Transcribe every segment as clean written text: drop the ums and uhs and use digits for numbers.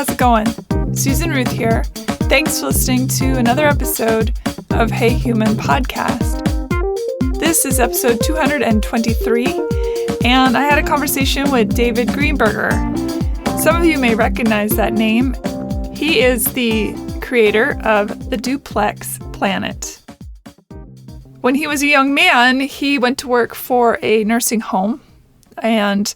how's it going? Susan Ruth here. Thanks for listening to another episode of Hey Human Podcast. This is episode 223, and I had a conversation with David Greenberger. Some of you may recognize that name. He is the creator of the Duplex Planet. When he was a young man, he went to work for a nursing home and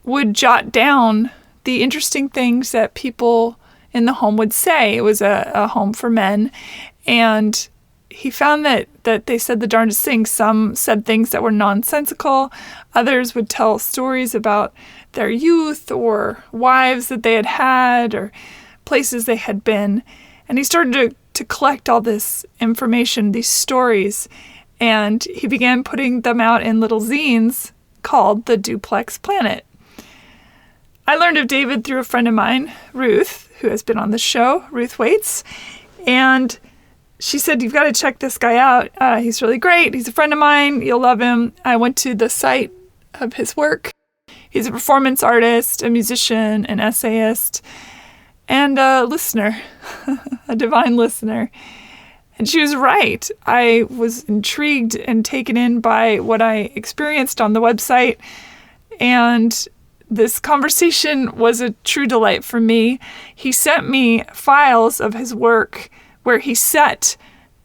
would jot down the interesting things that people in the home would say. It was a home for men, and he found that they said the darndest things. Some said things that were nonsensical. Others would tell stories about their youth or wives that they had had or places they had been. And he started to collect all this information, these stories, and he began putting them out in little zines called the Duplex Planet. I learned of David through a friend of mine, Ruth, who has been on the show, Ruth Waits, and she said, you've got to check this guy out. He's really great. He's a friend of mine. You'll love him. I went to the site of his work. He's a performance artist, a musician, an essayist, and a listener, a divine listener. And she was right. I was intrigued and taken in by what I experienced on the website, and this conversation was a true delight for me. He sent me files of his work where he set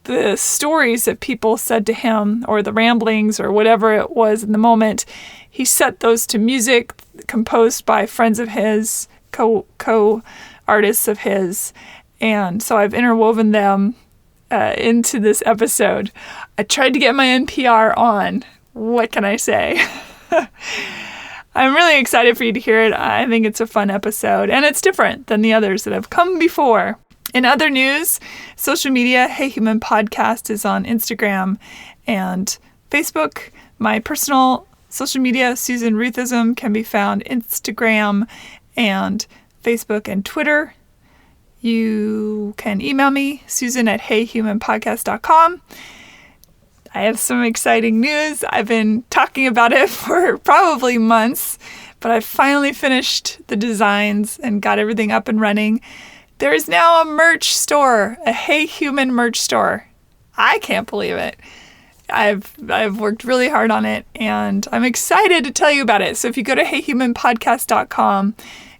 the stories that people said to him, or the ramblings, or whatever it was in the moment. He set those to music composed by friends of his, co-artists of his, and so I've interwoven them into this episode. I tried to get my NPR on. What can I say? I'm really excited for you to hear it. I think it's a fun episode, and it's different than the others that have come before. In other news, social media, Hey Human Podcast is on Instagram and Facebook. My personal social media, Susan Ruthism, can be found Instagram and Facebook and Twitter. You can email me, susan@heyhumanpodcast.com. I have some exciting news. I've been talking about it for probably months, but I finally finished the designs and got everything up and running. There is now a merch store, a Hey Human merch store. I can't believe it. I've worked really hard on it, and I'm excited to tell you about it. So if you go to heyhumanpodcast.com,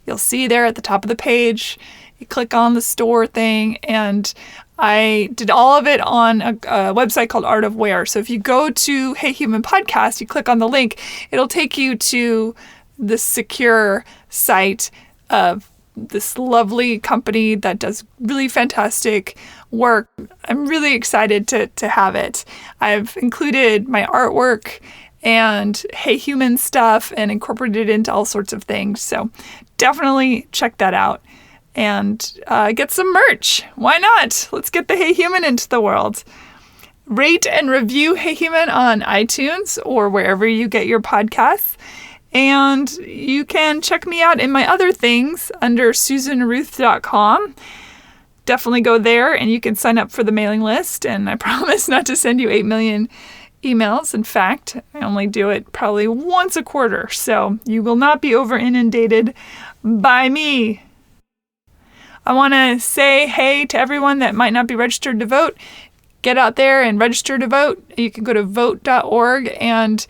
you'll see there at the top of the page, you click on the store thing, and I did all of it on a website called Art of Wear. So if you go to Hey Human Podcast, you click on the link, it'll take you to the secure site of this lovely company that does really fantastic work. I'm really excited to have it. I've included my artwork and Hey Human stuff and incorporated it into all sorts of things. So definitely check that out and get some merch. Why not? Let's get the Hey Human into the world. Rate and review Hey Human on iTunes or wherever you get your podcasts. And you can check me out in my other things under susanruth.com. Definitely go there, and you can sign up for the mailing list. And I promise not to send you 8 million emails. In fact, I only do it probably once a quarter. So you will not be over inundated by me. I want to say hey to everyone that might not be registered to vote. Get out there and register to vote. You can go to vote.org and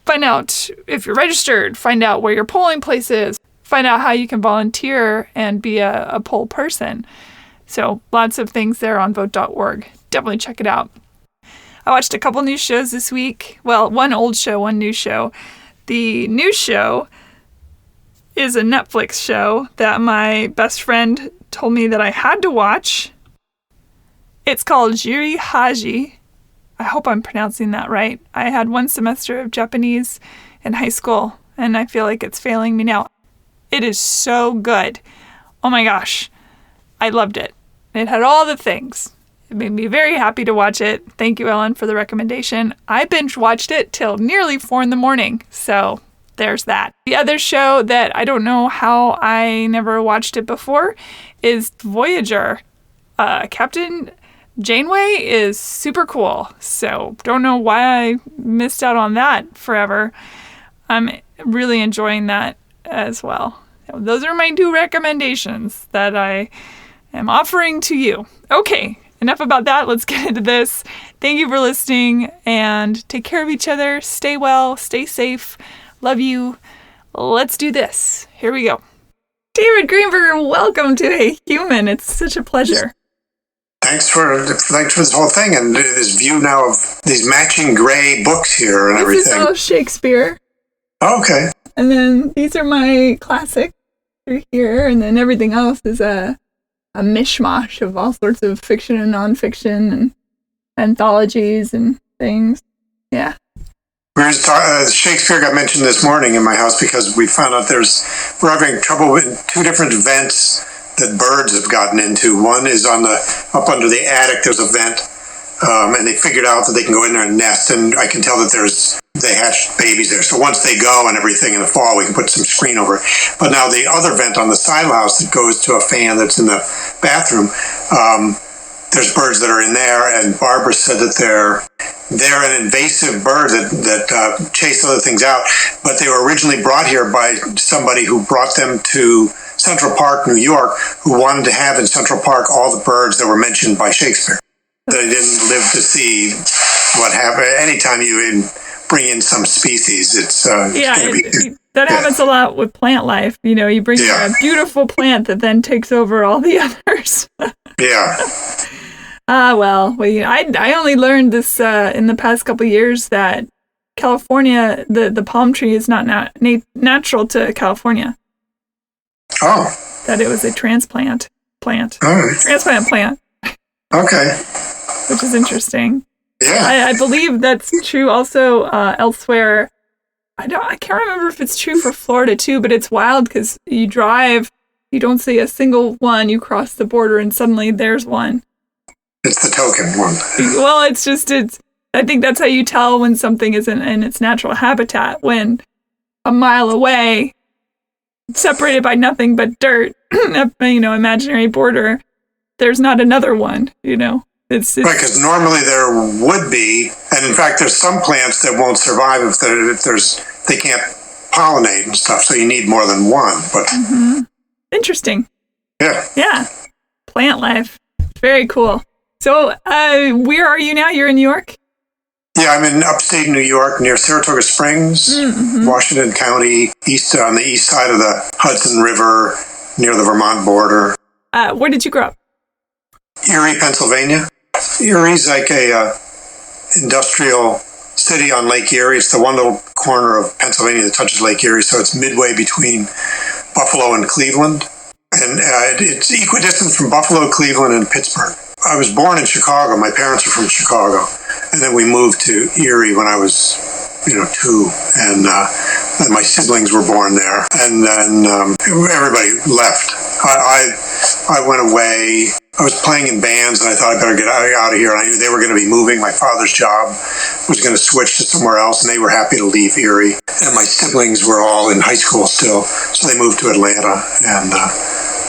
find out if you're registered, find out where your polling place is, find out how you can volunteer and be a poll person. So lots of things there on vote.org. Definitely check it out. I watched a couple new shows this week. Well, one old show, one new show. The new show is a Netflix show that my best friend told me that I had to watch. It's called Jiri Haji. I hope I'm pronouncing that right. I had one semester of Japanese in high school, and I feel like it's failing me now. It is so good. Oh my gosh. I loved it. It had all the things. It made me very happy to watch it. Thank you, Ellen, for the recommendation. I binge watched it till nearly 4 a.m. So there's that. The other show that I don't know how I never watched it before is Voyager. Captain Janeway is super cool, so don't know why I missed out on that forever. I'm really enjoying that as well. Those are my 2 recommendations that I am offering to you. Okay, enough about that. Let's get into this. Thank you for listening, and take care of each other. Stay well, stay safe. Love you. Let's do this. Here we go. David Greenberger, welcome to A Human. It's such a pleasure. Thanks for this whole thing and this view now of these matching gray books here and everything. This is all Shakespeare. Oh, okay. And then these are my classics here, and then everything else is a mishmash of all sorts of fiction and nonfiction and anthologies and things. Yeah. Shakespeare got mentioned this morning in my house because we found out we're having trouble with 2 different vents that birds have gotten into. One is up under the attic. There's a vent, and they figured out that they can go in there and nest. And I can tell that they hatched babies there. So once they go and everything in the fall, we can put some screen over it. But now the other vent on the side of the house that goes to a fan that's in the bathroom, there's birds that are in there. And Barbara said that they're an invasive bird that chase other things out. But they were originally brought here by somebody who brought them to Central Park, New York, who wanted to have in Central Park all the birds that were mentioned by Shakespeare. They didn't live to see what happened. Anytime you bring in some species, it's that happens a lot with plant life. You bring in a beautiful plant that then takes over all the others. Yeah. I only learned this in the past couple of years that California, the palm tree is not natural to California. Oh. That it was a transplant plant. All right. Transplant plant. Okay. Which is interesting. Yeah. I believe that's true also elsewhere. I can't remember if it's true for Florida too, but it's wild because you drive, you don't see a single one, you cross the border and suddenly there's one. It's the token one. Well, I think that's how you tell when something isn't in its natural habitat, when a mile away, separated by nothing but dirt, imaginary border, there's not another one, It's right, because normally there would be, and in fact, there's some plants that won't survive if they can't pollinate and stuff. So you need more than one. But Interesting. Yeah. Plant life, very cool. So, where are you now? You're in New York? Yeah, I'm in upstate New York, near Saratoga Springs, Washington County, on the east side of the Hudson River, near the Vermont border. Where did you grow up? Erie, Pennsylvania. Erie's like a industrial city on Lake Erie. It's the one little corner of Pennsylvania that touches Lake Erie, so it's midway between Buffalo and Cleveland. And it's equidistant from Buffalo, Cleveland, and Pittsburgh. I was born in Chicago. My parents are from Chicago. And then we moved to Erie when I was, 2. And my siblings were born there. And then everybody left. I went away. I was playing in bands, and I thought I better get out of here. And I knew they were going to be moving. My father's job was going to switch to somewhere else, and they were happy to leave Erie. And my siblings were all in high school still, so they moved to Atlanta. And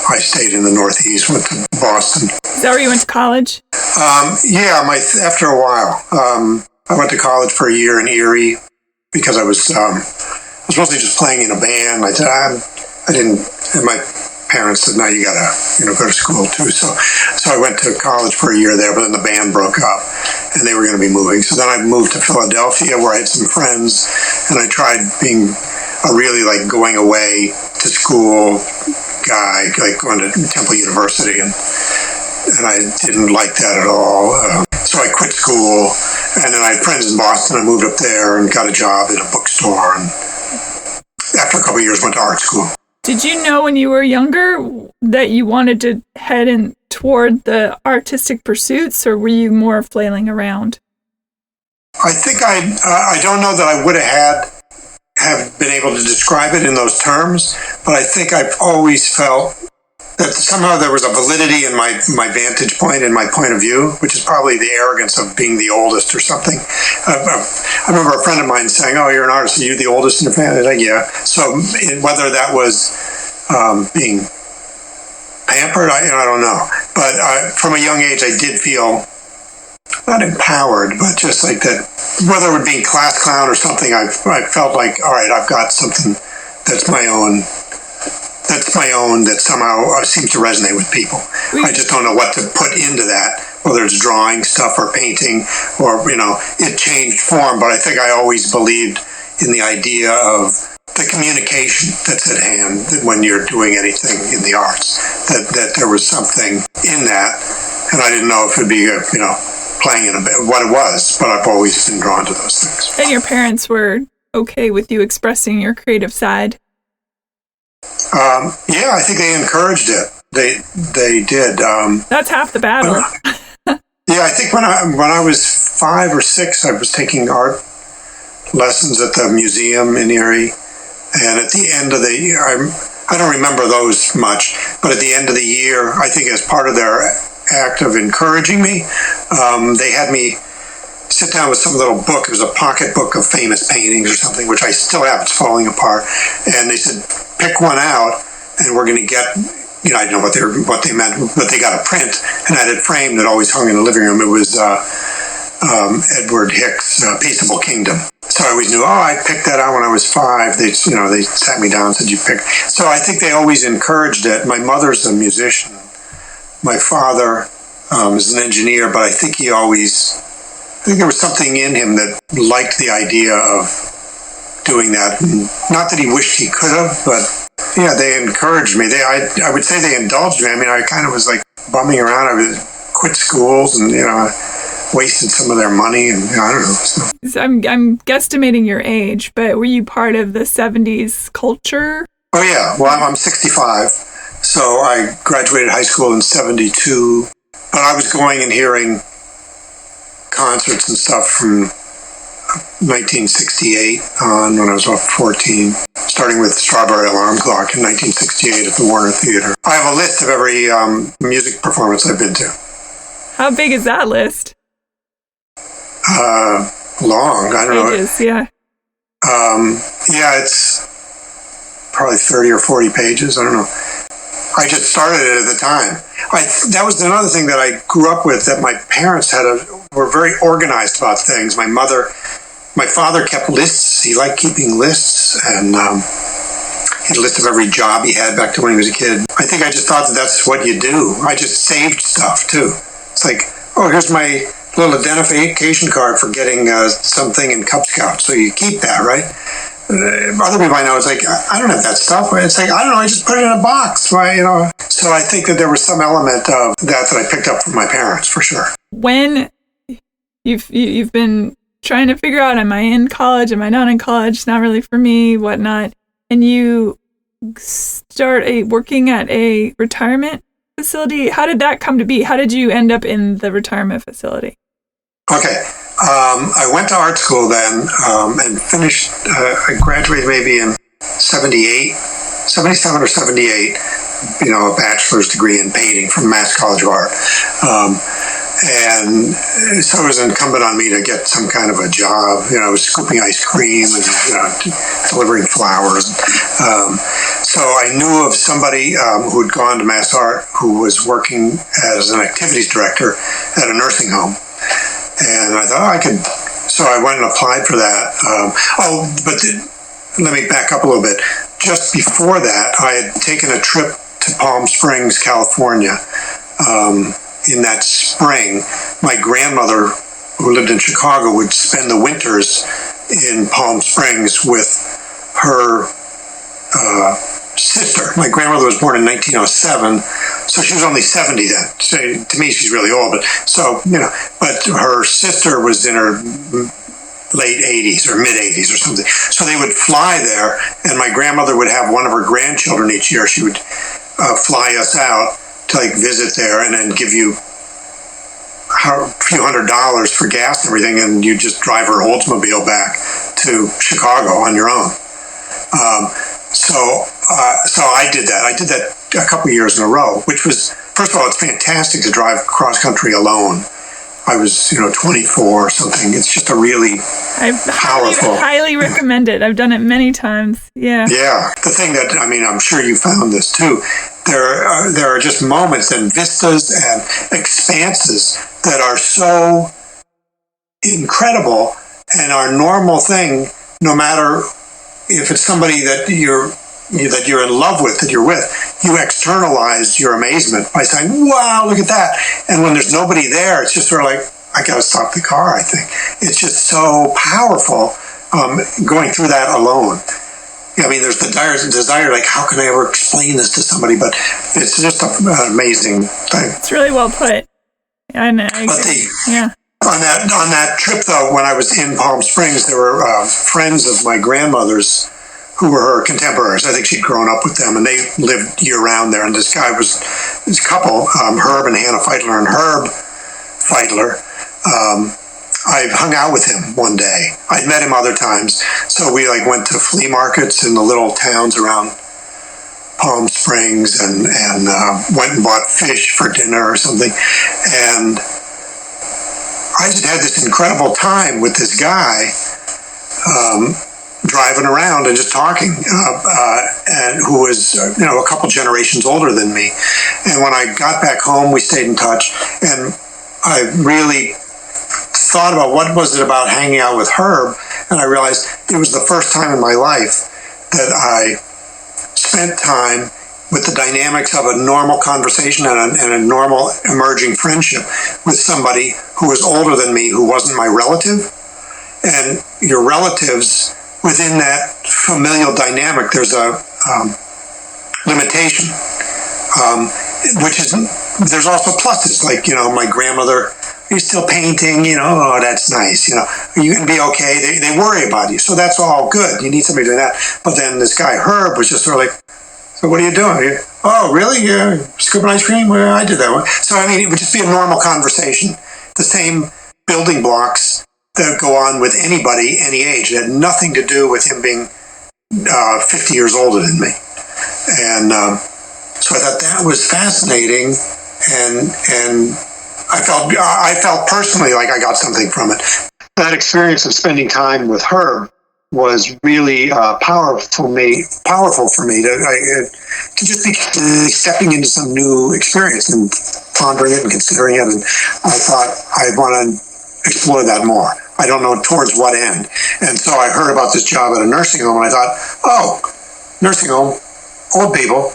I stayed in the Northeast, went to Boston. Is that where you went to college? After a while. I went to college for a year in Erie because I was mostly just playing in a band. I didn't, and my parents said, no, you gotta, go to school too. So I went to college for a year there, but then the band broke up and they were going to be moving. So then I moved to Philadelphia where I had some friends, and I tried being a really going away to school guy, like going to Temple University, and I didn't like that at all. So I quit school, and then I had friends in Boston. I moved up there and got a job at a bookstore, and after a couple of years went to art school. Did you know when you were younger that you wanted to head in toward the artistic pursuits, or were you more flailing around? I think I don't know that I would have been able to describe it in those terms, but I think I've always felt that somehow there was a validity in my vantage point and my point of view, which is probably the arrogance of being the oldest or something. I remember a friend of mine saying, "Oh, you're an artist. Are you the oldest in the family?" Like, yeah. So whether that was being pampered, I don't know. But from a young age, I did feel not empowered, but just like that. Whether it would be class clown or something, I felt like, all right, I've got something that's my own that's my own that somehow seems to resonate with people. I just don't know what to put into that, whether it's drawing stuff or painting or, it changed form. But I think I always believed in the idea of the communication that's at hand when you're doing anything in the arts, that there was something in that. And I didn't know if it'd be, playing in a bit what it was, but I've always been drawn to those things. And your parents were okay with you expressing your creative side? Yeah, I think they encouraged it. They did. That's half the battle. Yeah, I think when I was 5 or 6, I was taking art lessons at the museum in Erie, and at the end of the year, I don't remember those much, but at the end of the year, I think as part of their act of encouraging me, they had me sit down with some little book. It was a pocket book of famous paintings or something, which I still have. It's falling apart. And they said, pick one out, and we're going to get, I don't know what they meant, but they got a print, and I had it framed. It always hung in the living room. It was Edward Hicks' Peaceable Kingdom. So I always knew, I picked that out when I was 5. They sat me down and said, you pick. So I think they always encouraged it. My mother's a musician. My father is an engineer, but I think there was something in him that liked the idea of doing that. Not that he wished he could have, but yeah, they encouraged me. I would say they indulged me. I mean, I kind of was like bumming around. I would quit schools and, wasted some of their money, and I don't know. So I'm guesstimating your age, but were you part of the 70s culture? Oh, yeah. Well, I'm 65. So I graduated high school in 72, but I was going and hearing concerts and stuff from 1968 on when I was about 14, starting with Strawberry Alarm Clock in 1968 at the Warner Theater. I have a list of every music performance I've been to. How big is that list? Long. I don't Pages, know. Yeah. Yeah, it's probably 30 or 40 pages. I don't know. I just started it at the time. That was another thing that I grew up with, that my parents were very organized about things. My father kept lists. He liked keeping lists, and he had a list of every job he had back to when he was a kid. I think I just thought that's what you do. I just saved stuff too. It's like, here's my little identification card for getting something in Cub Scouts. So you keep that, right? Other people I know, it's like, I don't have that stuff. It's like, I don't know, I just put it in a box, right? So I think that there was some element of that I picked up from my parents, for sure. When you've been trying to figure out, am I in college, am I not in college, it's not really for me, whatnot, and you start working at a retirement facility, how did that come to be? How did you end up in the retirement facility? Okay. I went to art school then and finished, I graduated maybe in 77 or 78, a bachelor's degree in painting from Mass College of Art. And so it was incumbent on me to get some kind of a job, scooping ice cream and, delivering flowers. So I knew of somebody who had gone to Mass Art who was working as an activities director at a nursing home. And I thought I could, so I went and applied for that. Let me back up a little bit. Just before that, I had taken a trip to Palm Springs, California. In that spring, my grandmother, who lived in Chicago, would spend the winters in Palm Springs with her sister. My grandmother was born in 1907, so she was only 70 then. So to me, she's really old. But her sister was in her late 80s or mid 80s or something. So they would fly there, and my grandmother would have one of her grandchildren each year. She would fly us out to visit there, and then give you a few $100s for gas and everything, and you just drive her Oldsmobile back to Chicago on your own. So I did that. I did that a couple of years in a row, which was, first of all, it's fantastic to drive cross country alone. I was, 24 or something. It's just a really powerful. Highly recommend it. I've done it many times. Yeah. Yeah. The thing that, I'm sure you found this too. There are just moments and vistas and expanses that are so incredible, and our normal thing, no matter if it's somebody that you're that you're in love with, that you're with, you externalize your amazement by saying, wow, look at that. And when there's nobody there, it's just sort of like, I got to stop the car, I think. It's just so powerful going through that alone. I mean, there's the desire, like, how can I ever explain this to somebody? But it's just an amazing thing. It's really well put. And on that trip, though, when I was in Palm Springs, there were friends of my grandmother's who were her contemporaries. I think she'd grown up with them, and they lived year-round there. And this couple, Herb and Hannah Feitler, and Herb Feitler, I hung out with him one day. I'd met him other times. So we went to flea markets in the little towns around Palm Springs and went and bought fish for dinner or something. And I just had this incredible time with this guy, driving around and just talking, and who was, a couple generations older than me. And when I got back home, we stayed in touch, and I really thought about what was it about hanging out with Herb, and I realized it was the first time in my life that I spent time with the dynamics of a normal conversation and a normal emerging friendship with somebody who was older than me, who wasn't my relative. And your relatives, within that familial dynamic, there's a limitation, which is, there's also pluses, like, my grandmother, you're still painting, oh, that's nice, are you going to be okay? They worry about you, so that's all good. You need somebody doing that. But then this guy, Herb, was just sort of like, so what are you doing? Oh, really? Yeah, scooping ice cream? Well, I did that one. So, I mean, it would just be a normal conversation. The same building blocks that go on with anybody, any age. It had nothing to do with him being 50 years older than me. And so I thought that was fascinating, and I felt personally like I got something from it. That experience of spending time with her was really powerful for me to just be stepping into some new experience and pondering it and considering it. And I thought I want to explore that more. I don't know towards what end. And so I heard about this job at a nursing home, and I thought, oh, nursing home, old people.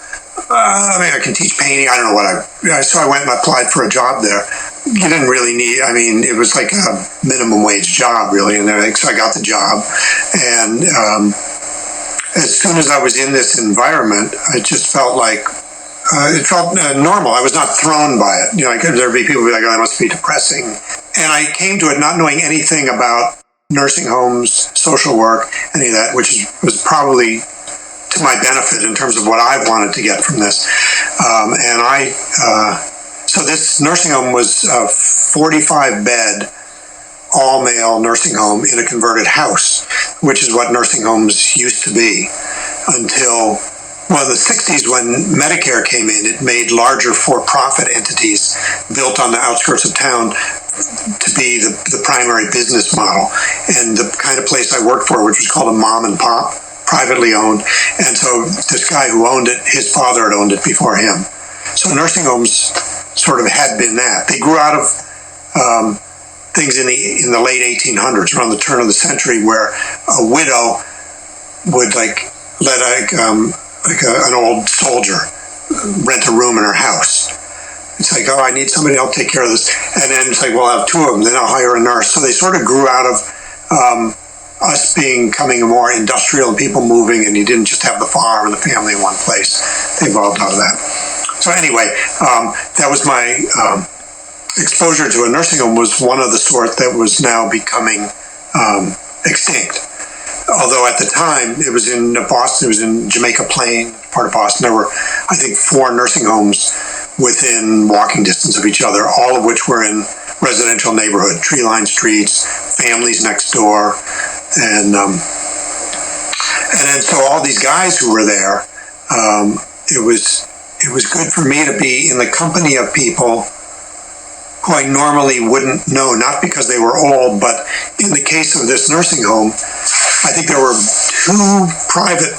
Maybe I can teach painting. I don't know so I went and applied for a job there. You didn't really need, it was like a minimum wage job, really. And so I got the job. And as soon as I was in this environment, I just felt like, it felt normal. I was not thrown by it. There'd be people who'd be like, oh, that must be depressing. And I came to it not knowing anything about nursing homes, social work, any of that, which was probably to my benefit in terms of what I wanted to get from this. So this nursing home was a 45-bed, all-male nursing home in a converted house, which is what nursing homes used to be until, in the 60s when Medicare came in. It made larger for-profit entities built on the outskirts of town to be the primary business model. And the kind of place I worked for, which was called a mom and pop, privately owned. And so this guy who owned it, his father had owned it before him. So nursing homes sort of had been that. They grew out of things in the late 1800s, around the turn of the century, where a widow would let an old soldier rent a room in her house. It's like, oh, I need somebody, I'll take care of this. And then it's like, well, I'll have two of them, then I'll hire a nurse. So they sort of grew out of us becoming more industrial and people moving, and you didn't just have the farm and the family in one place. They evolved out of that. So anyway, that was my exposure to a nursing home, was one of the sort that was now becoming extinct. Although at the time, it was in Boston, it was in Jamaica Plain, part of Boston. There were, I think, 4 nursing homes within walking distance of each other, all of which were in residential neighborhood, tree-lined streets, families next door. And then so all these guys who were there, it was good for me to be in the company of people who I normally wouldn't know, not because they were old, but in the case of this nursing home, I think there were 2 private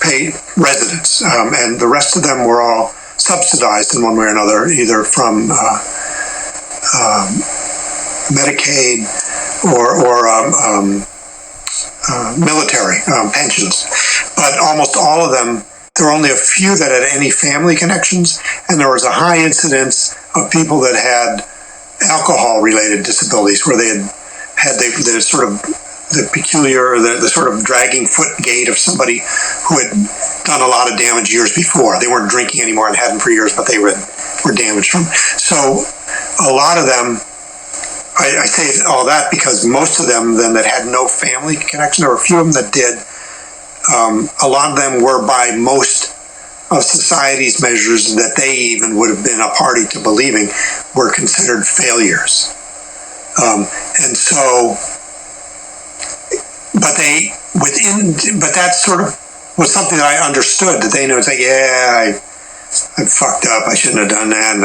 paid residents, and the rest of them were all subsidized in one way or another, either from Medicaid or military pensions. but almost all of them, there were only a few that had any family connections, and there was a high incidence of people that had alcohol-related disabilities, where they had the sort of the peculiar, the sort of dragging foot gait of somebody who had done a lot of damage years before. They weren't drinking anymore and hadn't for years, but they were damaged from. So a lot of them, I say all that because most of them then that had no family connection, there were a few of them that did. A lot of them were, by most of society's measures that they even would have been a party to believing, were considered failures. And so, but that sort of was something that I understood, that they know, it's like, yeah, I fucked up, I shouldn't have done that, and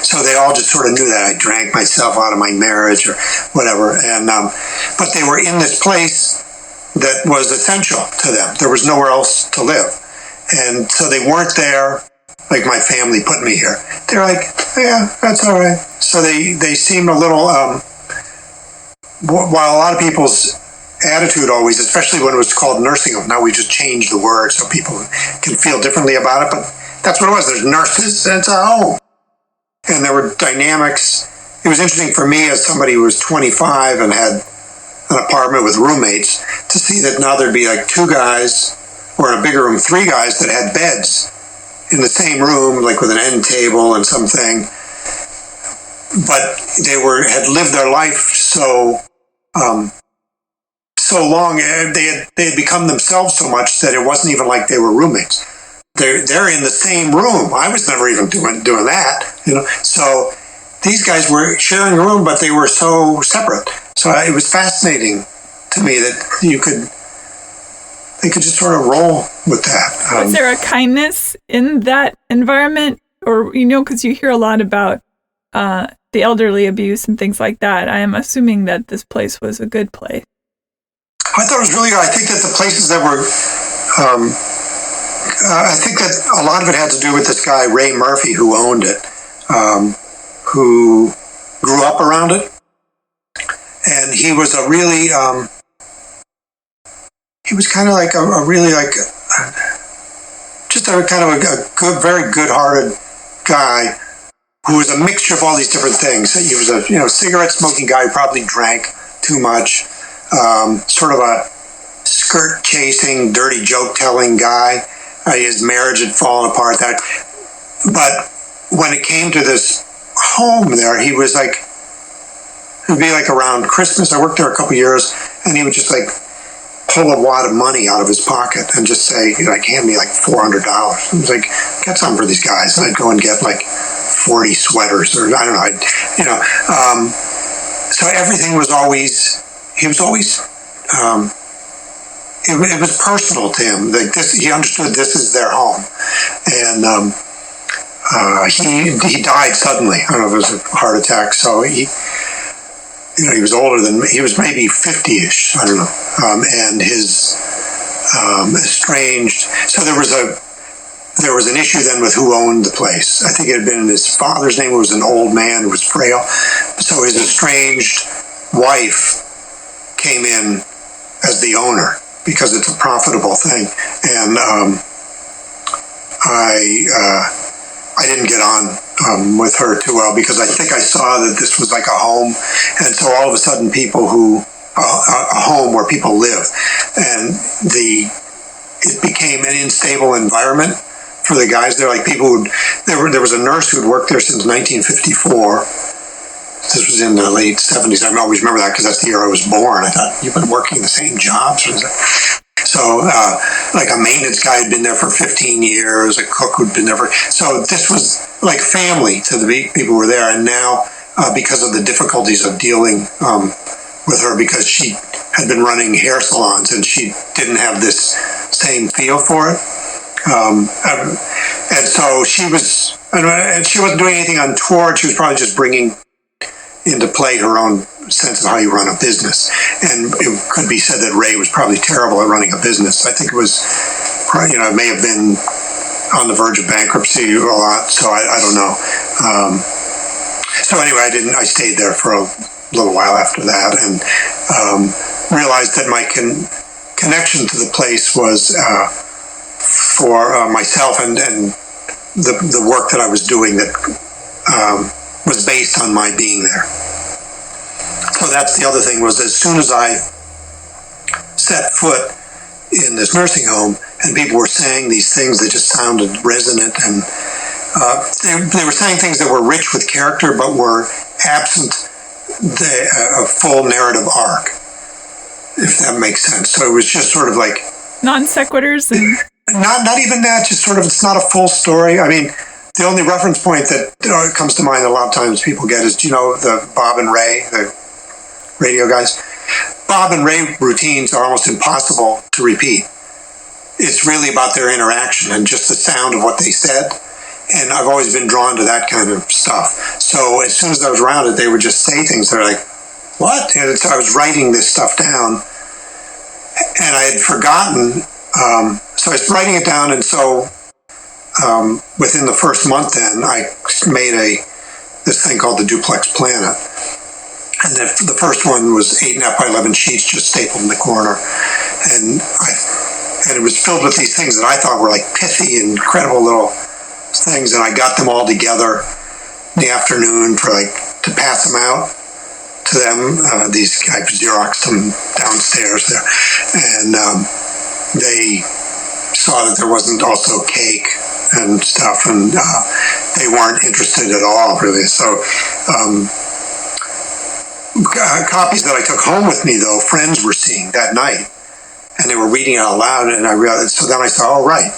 so they all just sort of knew that I drank myself out of my marriage or whatever, and but they were in this place that was essential to them. There was nowhere else to live, and so they weren't there like my family put me here. They're like, yeah, that's all right. So they seem a little, while a lot of people's attitude always, especially when it was called nursing home, now we just changed the word so people can feel differently about it, but that's what it was. There's nurses, and it's a home. And there were dynamics. It was interesting for me as somebody who was 25 and had an apartment with roommates to see that now there'd be like two guys, or in a bigger room, three guys that had beds in the same room, like with an end table and something. But they had lived their life so long, they had become themselves so much that it wasn't even like they were roommates. They're in the same room. I was never even doing that, So these guys were sharing a room, but they were so separate. So it was fascinating to me that they could just sort of roll with that. Was there a kindness in that environment, or because you hear a lot about the elderly abuse and things like that? I am assuming that this place was a good place. I thought it was really good. I think that the places that were, I think that a lot of it had to do with this guy, Ray Murphy, who owned it, who grew up around it. And he was a really, he was kind of like a really like, just a kind of a good, very good-hearted guy who was a mixture of all these different things. He was a, cigarette-smoking guy who probably drank too much. Sort of a skirt-chasing, dirty joke-telling guy. His marriage had fallen apart. But when it came to this home there, he was like, it would be like around Christmas. I worked there a couple of years, and he would just like pull a wad of money out of his pocket and just say, hand me like $400. I was like, get something for these guys. And I'd go and get like 40 sweaters, or I don't know. So everything was always. He was always, it was personal to him. Like this, he understood this is their home, and he died suddenly. I don't know if it was a heart attack. So he was older than me. He was maybe 50-ish. I don't know. And his estranged. So there was an issue then with who owned the place. I think it had been his father's name. It was an old man who was frail. So his estranged wife came in as the owner because it's a profitable thing, and I didn't get on with her too well because I think I saw that this was like a home, and so all of a sudden a home where people live, and it became an unstable environment for the guys there. Like there was a nurse who'd worked there since 1954. This was in the late 70s. I always remember that because that's the year I was born. I thought, you've been working the same jobs? So, like a maintenance guy had been there for 15 years, a cook who'd been there so this was like family to the people who were there. And now, because of the difficulties of dealing with her, because she had been running hair salons and she didn't have this same feel for it. And so she wasn't doing anything untoward. She was probably just bringing into play her own sense of how you run a business. And it could be said that Ray was probably terrible at running a business. I think it was, it may have been on the verge of bankruptcy a lot, so I don't know. So anyway, I stayed there for a little while after that, and realized that my connection to the place was for myself and the work that I was doing that was based on my being there. So that's the other thing, was as soon as I set foot in this nursing home and people were saying these things that just sounded resonant, and they were saying things that were rich with character but were absent a full narrative arc, if that makes sense. So it was just sort of like non sequiturs and not even that, just sort of, it's not a full story. I mean, the only reference point that comes to mind a lot of times people get is, do you know the Bob and Ray, the radio guys? Bob and Ray routines are almost impossible to repeat. It's really about their interaction and just the sound of what they said. And I've always been drawn to that kind of stuff. So as soon as I was around it, they would just say things that are like, what? And so I was writing this stuff down and I had forgotten. So I was writing it down. And so within the first month then, I made this thing called the Duplex Planet. And the first one was 8.5 by 11 sheets just stapled in the corner. And it was filled with these things that I thought were like pithy, incredible little things. And I got them all together in the afternoon to pass them out to them. I Xeroxed them downstairs there. And they saw that there wasn't also cake and stuff. And they weren't interested at all, really. So, copies that I took home with me, though, friends were seeing that night, and they were reading it out loud, and I realized, so then I thought, oh, right,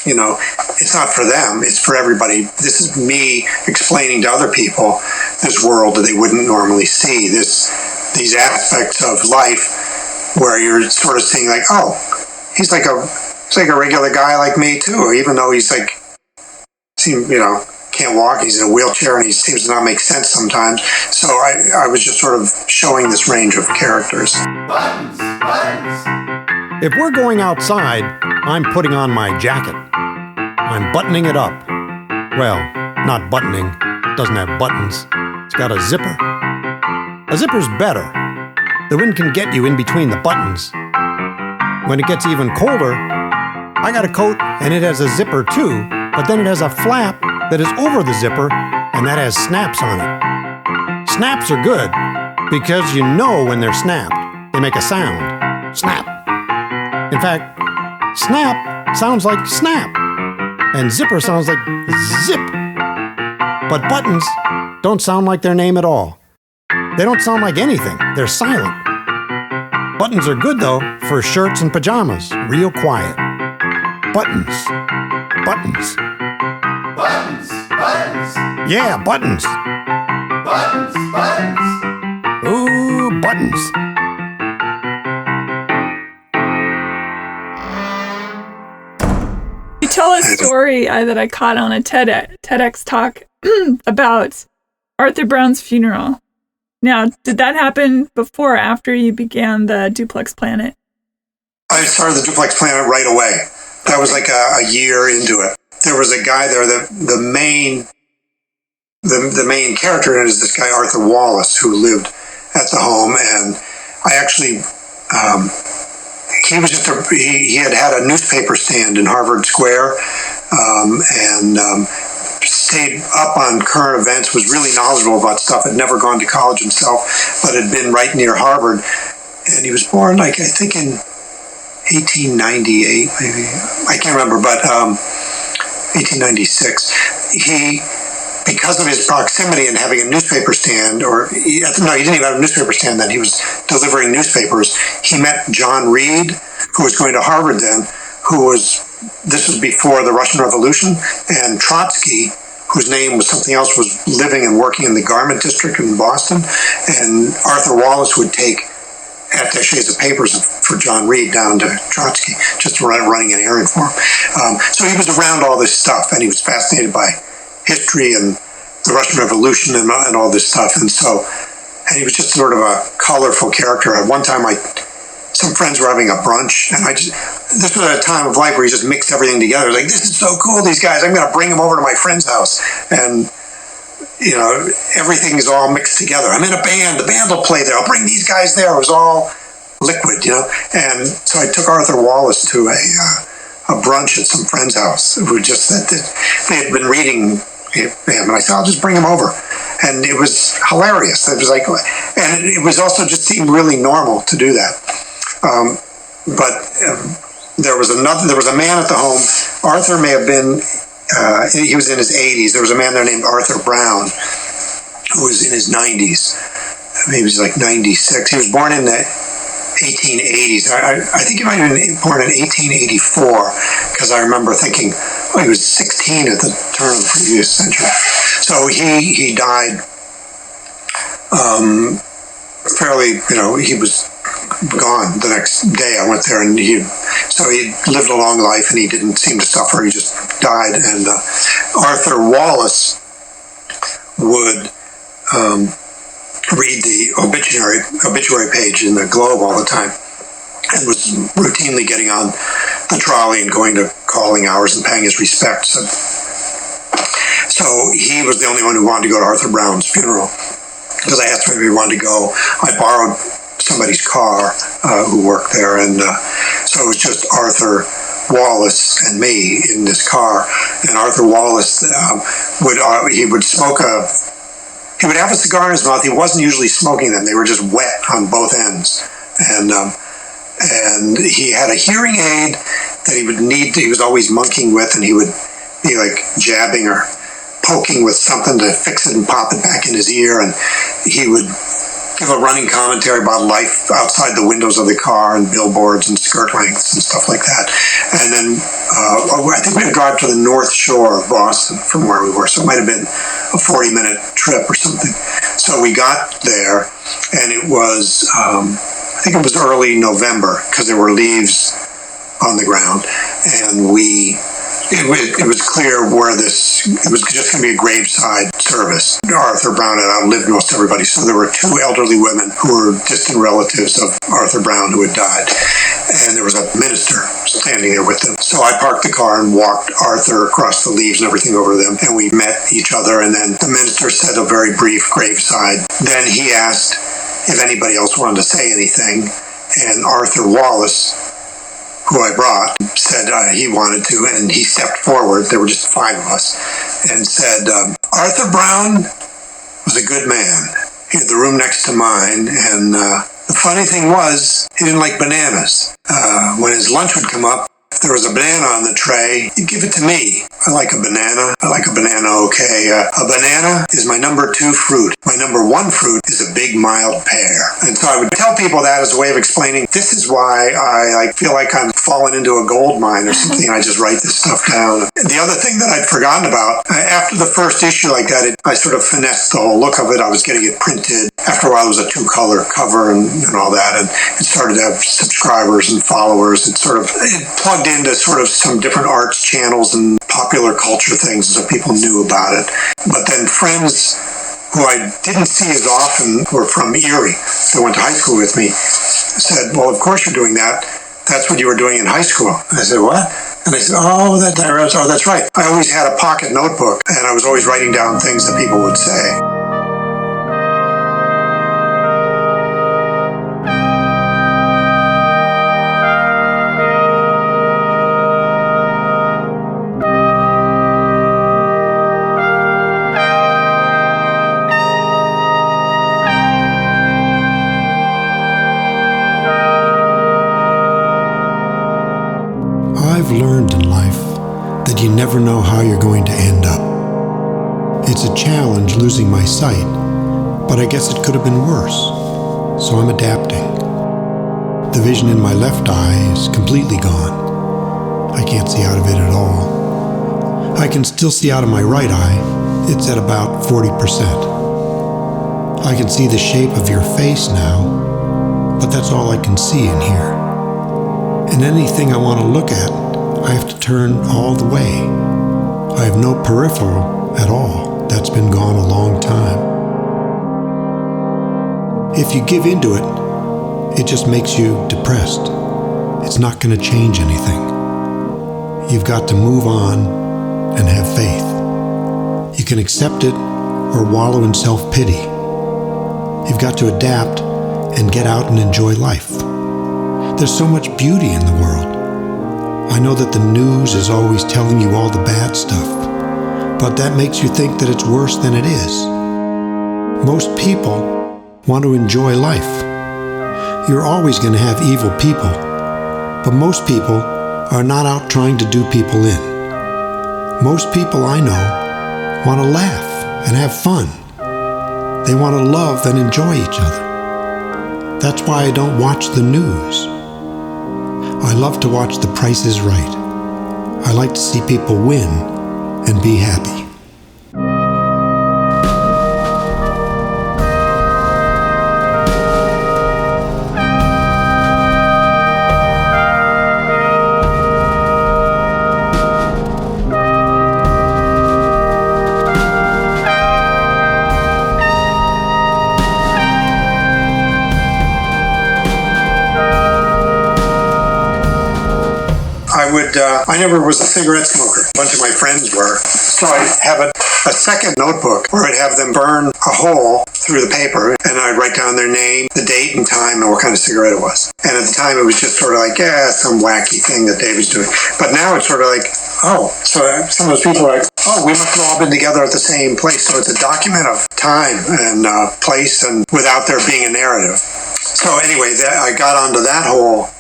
it's not for them, it's for everybody. This is me explaining to other people this world that they wouldn't normally see, these aspects of life where you're sort of seeing like, oh, he's like a regular guy like me too, even though he's can't walk, he's in a wheelchair, and he seems to not make sense sometimes. So I was just sort of showing this range of characters. Buttons. If we're going outside, I'm putting on my jacket. I'm buttoning it up. Well, not buttoning. It doesn't have buttons. It's got a zipper. A zipper's better. The wind can get you in between the buttons. When it gets even colder, I got a coat and it has a zipper too, but then it has a flap that is over the zipper, and that has snaps on it. Snaps are good because you know when they're snapped. They make a sound. Snap. In fact, snap sounds like snap, and zipper sounds like zip. But buttons don't sound like their name at all. They don't sound like anything. They're silent. Buttons are good, though, for shirts and pajamas. Real quiet. Buttons. Buttons. Yeah, buttons. Buttons. Ooh, buttons. You tell a story that I caught on a TEDx talk about Arthur Brown's funeral. Now, did that happen before or after you began the Duplex Planet? I started the Duplex Planet right away. That was like a year into it. There was a guy there, the main character in it is this guy, Arthur Wallace, who lived at the home. And I actually, he had a newspaper stand in Harvard Square, and stayed up on current events, was really knowledgeable about stuff, had never gone to college himself, but had been right near Harvard. And he was born, I think in 1898, maybe. I can't remember, but 1896. Because of his proximity and having a newspaper stand, he didn't even have a newspaper stand then, he was delivering newspapers. He met John Reed, who was going to Harvard then, this was before the Russian Revolution, and Trotsky, whose name was something else, was living and working in the garment district in Boston, and Arthur Wallace would take attaches of papers for John Reed down to Trotsky, just running an errand for him. So he was around all this stuff, and he was fascinated by history and the Russian Revolution and all this stuff. And he was just sort of a colorful character. At one time, some friends were having a brunch, and this was at a time of life where he just mixed everything together. Like, this is so cool, these guys, I'm going to bring them over to my friend's house. And, everything is all mixed together. I'm in a band, the band will play there, I'll bring these guys there. It was all liquid, And so I took Arthur Wallace to a brunch at some friend's house who just said that they had been reading him, and I said, I'll just bring him over. And it was hilarious. It was like, and it was also just seemed really normal to do that. But there was a man at the home. Arthur may have been, he was in his 80s. There was a man there named Arthur Brown who was in his 90s. He was like 96. He was born in the 1880s. I think he might have been born in 1884, because I remember thinking, he was 16 at the turn of the previous century. So he died fairly, he was gone the next day. I went there, and he lived a long life, and he didn't seem to suffer. He just died. And Arthur Wallace would read the obituary page in the Globe all the time, and was routinely getting on the trolley and going to calling hours and paying his respects. So he was the only one who wanted to go to Arthur Brown's funeral, because I asked him if he wanted to go. I borrowed somebody's car who worked there, and so it was just Arthur Wallace and me in this car. And Arthur Wallace he would have a cigar in his mouth. He wasn't usually smoking them. They were just wet on both ends. And he had a hearing aid that he would need he was always monkeying with, and he would be like jabbing or poking with something to fix it and pop it back in his ear. And he would give a running commentary about life outside the windows of the car and billboards and skirt lengths and stuff like that. And then I think we had to drive to the North Shore of Boston from where we were, so it might have been a 40-minute trip or something. So we got there, and it was, I think it was early November, because there were leaves on the ground, and it was clear where it was just going to be a graveside service. Arthur Brown had outlived most everybody, so there were two elderly women who were distant relatives of Arthur Brown who had died, and there was a minister standing there with them. So I parked the car and walked Arthur across the leaves and everything over them, and we met each other, and then the minister said a very brief graveside. Then he asked if anybody else wanted to say anything, and Arthur Wallace, who I brought, said he wanted to, and he stepped forward. There were just five of us, and said, Arthur Brown was a good man. He had the room next to mine, and the funny thing was, he didn't like bananas. When his lunch would come up, if there was a banana on the tray, he'd give it to me. I like a banana. Okay. A banana is my number 2 fruit. My number 1 fruit is a big, mild pear. And so I would tell people that as a way of explaining, this is why I feel like I'm falling into a gold mine or something. I just write this stuff down. The other thing that I'd forgotten about, after the first issue like that, I sort of finessed the whole look of it. I was getting it printed. After a while, it was a 2-color cover and all that, and it started to have subscribers and followers. It plugged into sort of some different arts channels and popular culture things, so people knew about it. But then friends who I didn't see as often were from Erie, that went to high school with me, said, well, of course you're doing that. That's what you were doing in high school. And I said, what? And they said, that's right. I always had a pocket notebook, and I was always writing down things that people would say. I've learned in life that you never know how you're going to end up. It's a challenge losing my sight, but I guess it could have been worse, so I'm adapting. The vision in my left eye is completely gone. I can't see out of it at all. I can still see out of my right eye. It's at about 40%. I can see the shape of your face now, but that's all I can see in here. And anything I want to look at, I have to turn all the way. I have no peripheral at all. That's been gone a long time. If you give into it, it just makes you depressed. It's not going to change anything. You've got to move on and have faith. You can accept it or wallow in self-pity. You've got to adapt and get out and enjoy life. There's so much beauty in the world. I know that the news is always telling you all the bad stuff, but that makes you think that it's worse than it is. Most people want to enjoy life. You're always going to have evil people, but most people are not out trying to do people in. Most people I know want to laugh and have fun. They want to love and enjoy each other. That's why I don't watch the news. I love to watch The Price is Right. I like to see people win and be happy. I never was a cigarette smoker. A bunch of my friends were. So I'd have a second notebook where I'd have them burn a hole through the paper, and I'd write down their name, the date and time, and what kind of cigarette it was. And at the time, it was just sort of like, some wacky thing that David's doing. But now it's sort of like, so some of those people are like, we must have all been together at the same place. So it's a document of time and place, and without there being a narrative. So anyway, I got onto that whole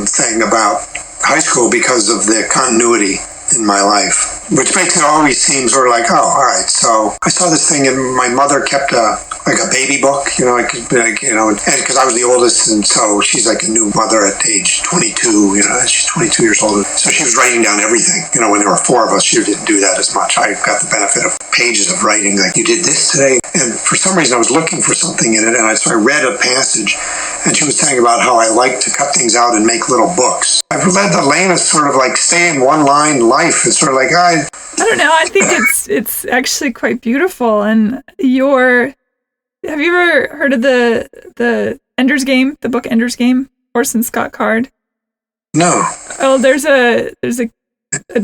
thing about high school because of the continuity in my life, which makes it always seem sort of like, all right. So I saw this thing, and my mother kept a baby book, and because I was the oldest, and so she's like a new mother at age 22. She's 22 years old, so she was writing down everything. When there were four of us, she didn't do that as much. I got the benefit of pages of writing, like, you did this today, and for some reason I was looking for something in it, and so I read a passage, and she was saying about how I like to cut things out and make little books. I've read that Lane is sort of like stay in one line life. It's sort of like, I don't know. I think it's actually quite beautiful. And have you ever heard of the Ender's Game, the book Ender's Game, Orson Scott Card? No. Oh, there's a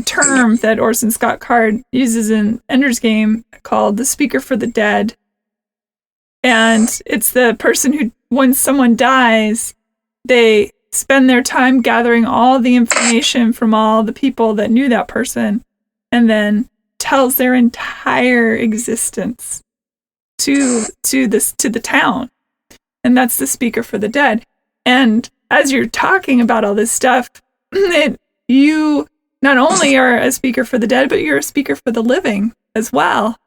term that Orson Scott Card uses in Ender's Game called the speaker for the dead. And it's the person who, when someone dies, they spend their time gathering all the information from all the people that knew that person, and then tells their entire existence to the town. And that's the speaker for the dead. And as you're talking about all this stuff, you not only are a speaker for the dead, but you're a speaker for the living as well.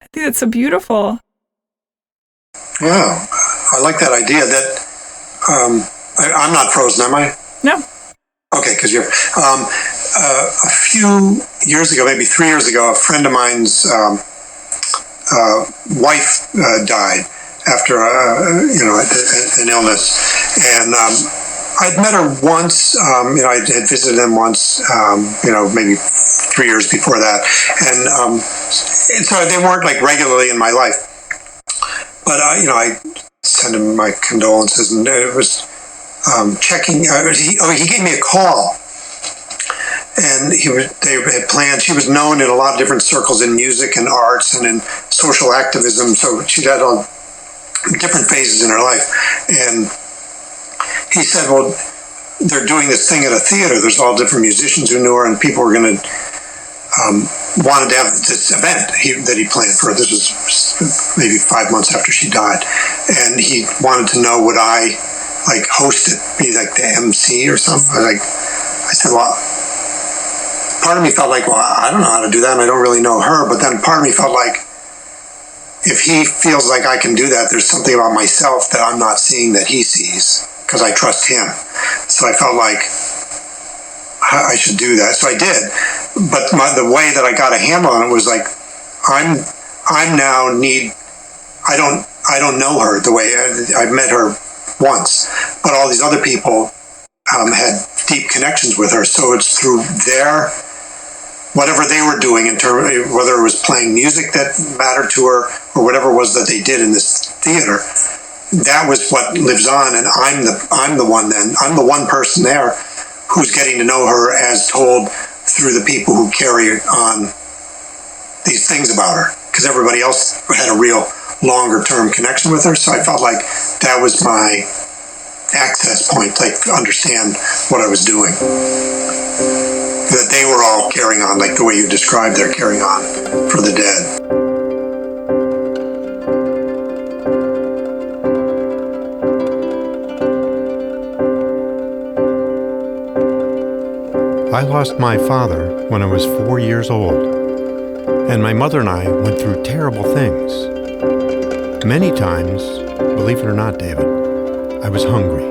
I think that's so beautiful. Wow, I like that idea. That I'm not frozen, am I? No. Okay, because you're. A few years ago, maybe 3 years ago, a friend of mine's wife died after an illness, and I'd met her once. I had visited them once. Maybe 3 years before that, and so they weren't like regularly in my life. But I sent him my condolences, and it was checking. He gave me a call, and they had planned. She was known in a lot of different circles in music and arts and in social activism. So she'd had all different phases in her life, and he said, "Well, they're doing this thing at a theater. There's all different musicians who knew her, and people were going to." Wanted to have this event that he planned for her. This was maybe 5 months after she died, and he wanted to know would I host it, be like the MC or something. I said, well, part of me felt like, well, I don't know how to do that, and I don't really know her. But then part of me felt like, if he feels like I can do that, there's something about myself that I'm not seeing that he sees, because I trust him. So I felt like I should do that. So I did. But the way that I got a handle on it was like, I don't know her the way I've met her once, but all these other people had deep connections with her. So it's through whatever they were doing in terms, whether it was playing music that mattered to her or whatever it was that they did in this theater. That was what lives on, and I'm the one person there who's getting to know her as told through the people who carry on these things about her, because everybody else had a real longer term connection with her. So I felt like that was access point, like understand what I was doing. That they were all carrying on, like the way you described they're carrying on for the dead. I lost my father when I was 4 years old, and my mother and I went through terrible things. Many times, believe it or not, David, I was hungry.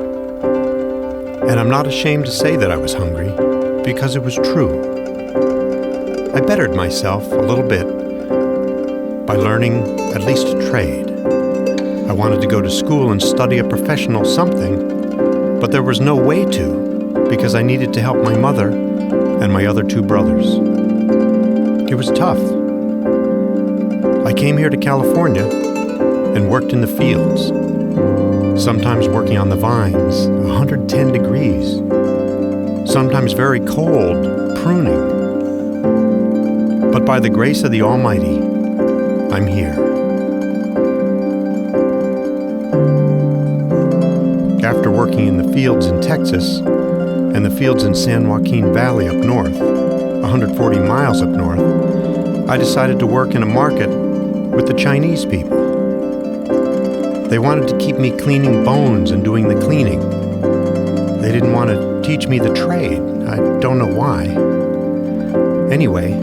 And I'm not ashamed to say that I was hungry, because it was true. I bettered myself a little bit by learning at least a trade. I wanted to go to school and study a professional something, but there was no way to, because I needed to help my mother and my other 2 brothers. It was tough. I came here to California and worked in the fields, sometimes working on the vines, 110 degrees, sometimes very cold, pruning. But by the grace of the Almighty, I'm here. After working in the fields in Texas and the fields in San Joaquin Valley up north, 140 miles up north, I decided to work in a market with the Chinese people. They wanted to keep me cleaning bones and doing the cleaning. They didn't want to teach me the trade. I don't know why. Anyway,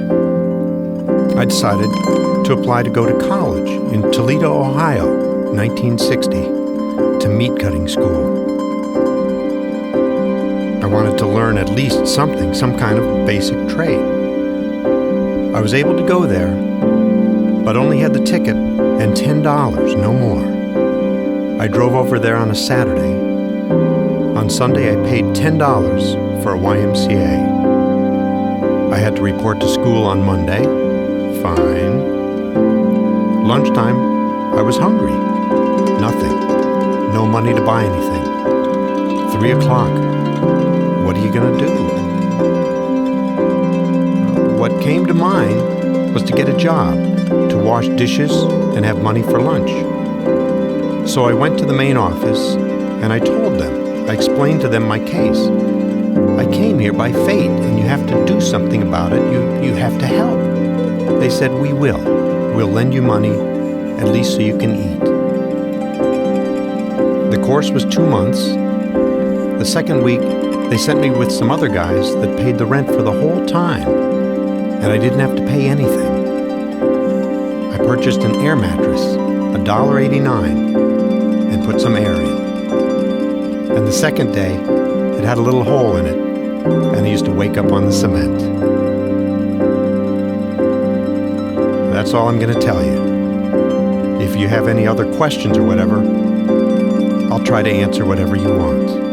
I decided to apply to go to college in Toledo, Ohio, 1960, to meat cutting school. I wanted to learn at least something, some kind of basic trade. I was able to go there, but only had the ticket and $10, no more. I drove over there on a Saturday. On Sunday, I paid $10 for a YMCA. I had to report to school on Monday. Fine. Lunchtime, I was hungry. Nothing. No money to buy anything. 3 o'clock. What are you going to do? What came to mind was to get a job, to wash dishes and have money for lunch. So I went to the main office and I told them, I explained to them my case. I came here by fate and you have to do something about it. You have to help. They said, we will. We'll lend you money, at least so you can eat. The course was 2 months. The second week, they sent me with some other guys that paid the rent for the whole time, and I didn't have to pay anything. I purchased an air mattress, $1.89, and put some air in. And the second day, it had a little hole in it, and I used to wake up on the cement. That's all I'm going to tell you. If you have any other questions or whatever, I'll try to answer whatever you want.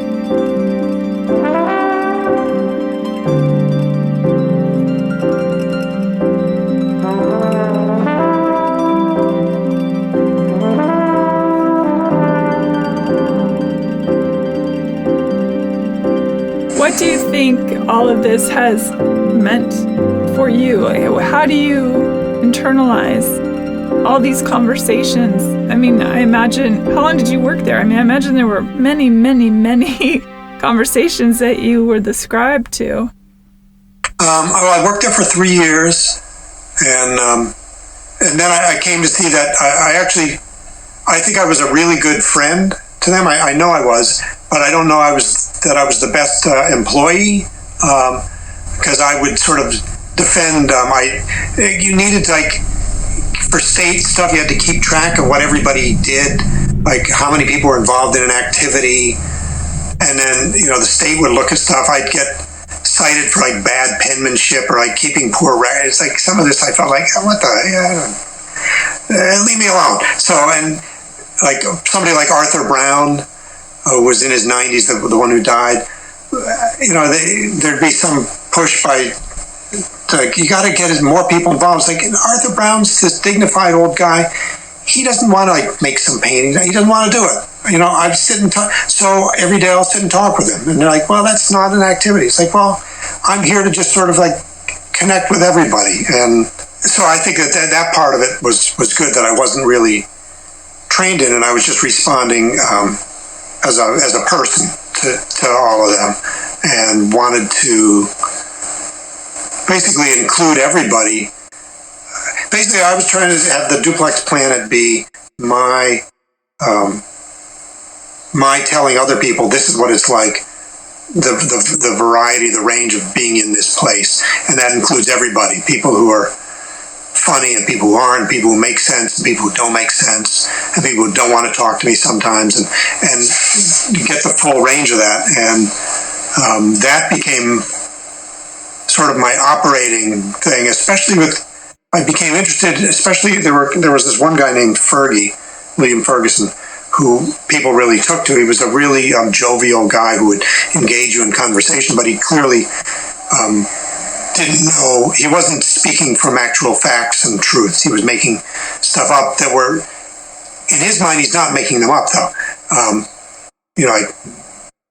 What do you think all of this has meant for you? How do you internalize all these conversations? I mean, I imagine, how long did you work there? I mean, I imagine there were many, many, many conversations that you were the scribe to. I worked there for 3 years, and then I came to see that I think I was a really good friend to them. I know I was, but I don't know I was the best employee, because I would sort of defend. You needed, like, for state stuff, you had to keep track of what everybody did, like how many people were involved in an activity, and then the state would look at stuff. I'd get cited for like bad penmanship or like keeping poor records. Like some of this, I felt like, what the? Leave me alone. So, and like somebody like Arthur Brown, who was in his 90s, the one who died. There'd be some push by. Like, you got to get more people involved. It's like, Arthur Brown's this dignified old guy. He doesn't want to like make some paintings. He doesn't want to do it. I'd sit and talk. So every day I'll sit and talk with him. And they're like, well, that's not an activity. It's like, well, I'm here to just sort of like connect with everybody. And so I think that part of it was good, that I wasn't really trained in, and I was just responding as a person to all of them, and wanted to basically include everybody. Basically, I was trying to have the duplex planet be my telling other people this is what it's like, the variety, the range of being in this place, and that includes everybody, people who are funny and people who aren't, people who make sense and people who don't make sense, and people who don't want to talk to me sometimes, and you get the full range of that. And that became sort of my operating thing, I became interested, especially there was this one guy named Fergie, William Ferguson, who people really took to. He was a really jovial guy who would engage you in conversation, but he clearly didn't know, he wasn't speaking from actual facts and truths. He was making stuff up that were, in his mind, he's not making them up though. Like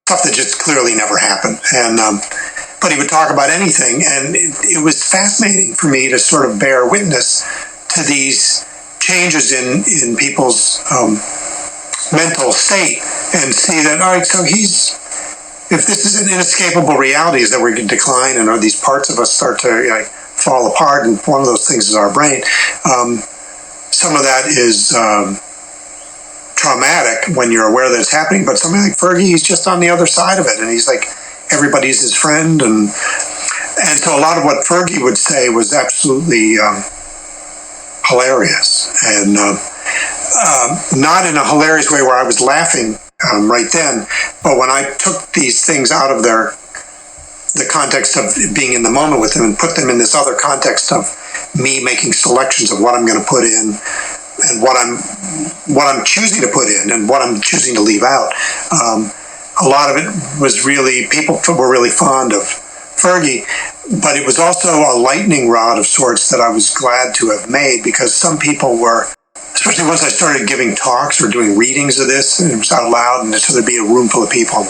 stuff that just clearly never happened. And but he would talk about anything, and it was fascinating for me to sort of bear witness to these changes in people's mental state and see that, all right, so if this is an inescapable reality, is that we're going to decline and these parts of us start to fall apart, and one of those things is our brain. Some of that is traumatic when you're aware that it's happening, but somebody like Fergie, he's just on the other side of it, and he's like, everybody's his friend, and so a lot of what Fergie would say was absolutely hilarious, and not in a hilarious way where I was laughing right then, but when I took these things out of the context of being in the moment with them and put them in this other context of me making selections of what I'm going to put in and what I'm choosing to put in and what I'm choosing to leave out. A lot of it was really, people were really fond of Fergie, but it was also a lightning rod of sorts that I was glad to have made, because some people were, especially once I started giving talks or doing readings of this, and it was out loud, and so there'd be a room full of people,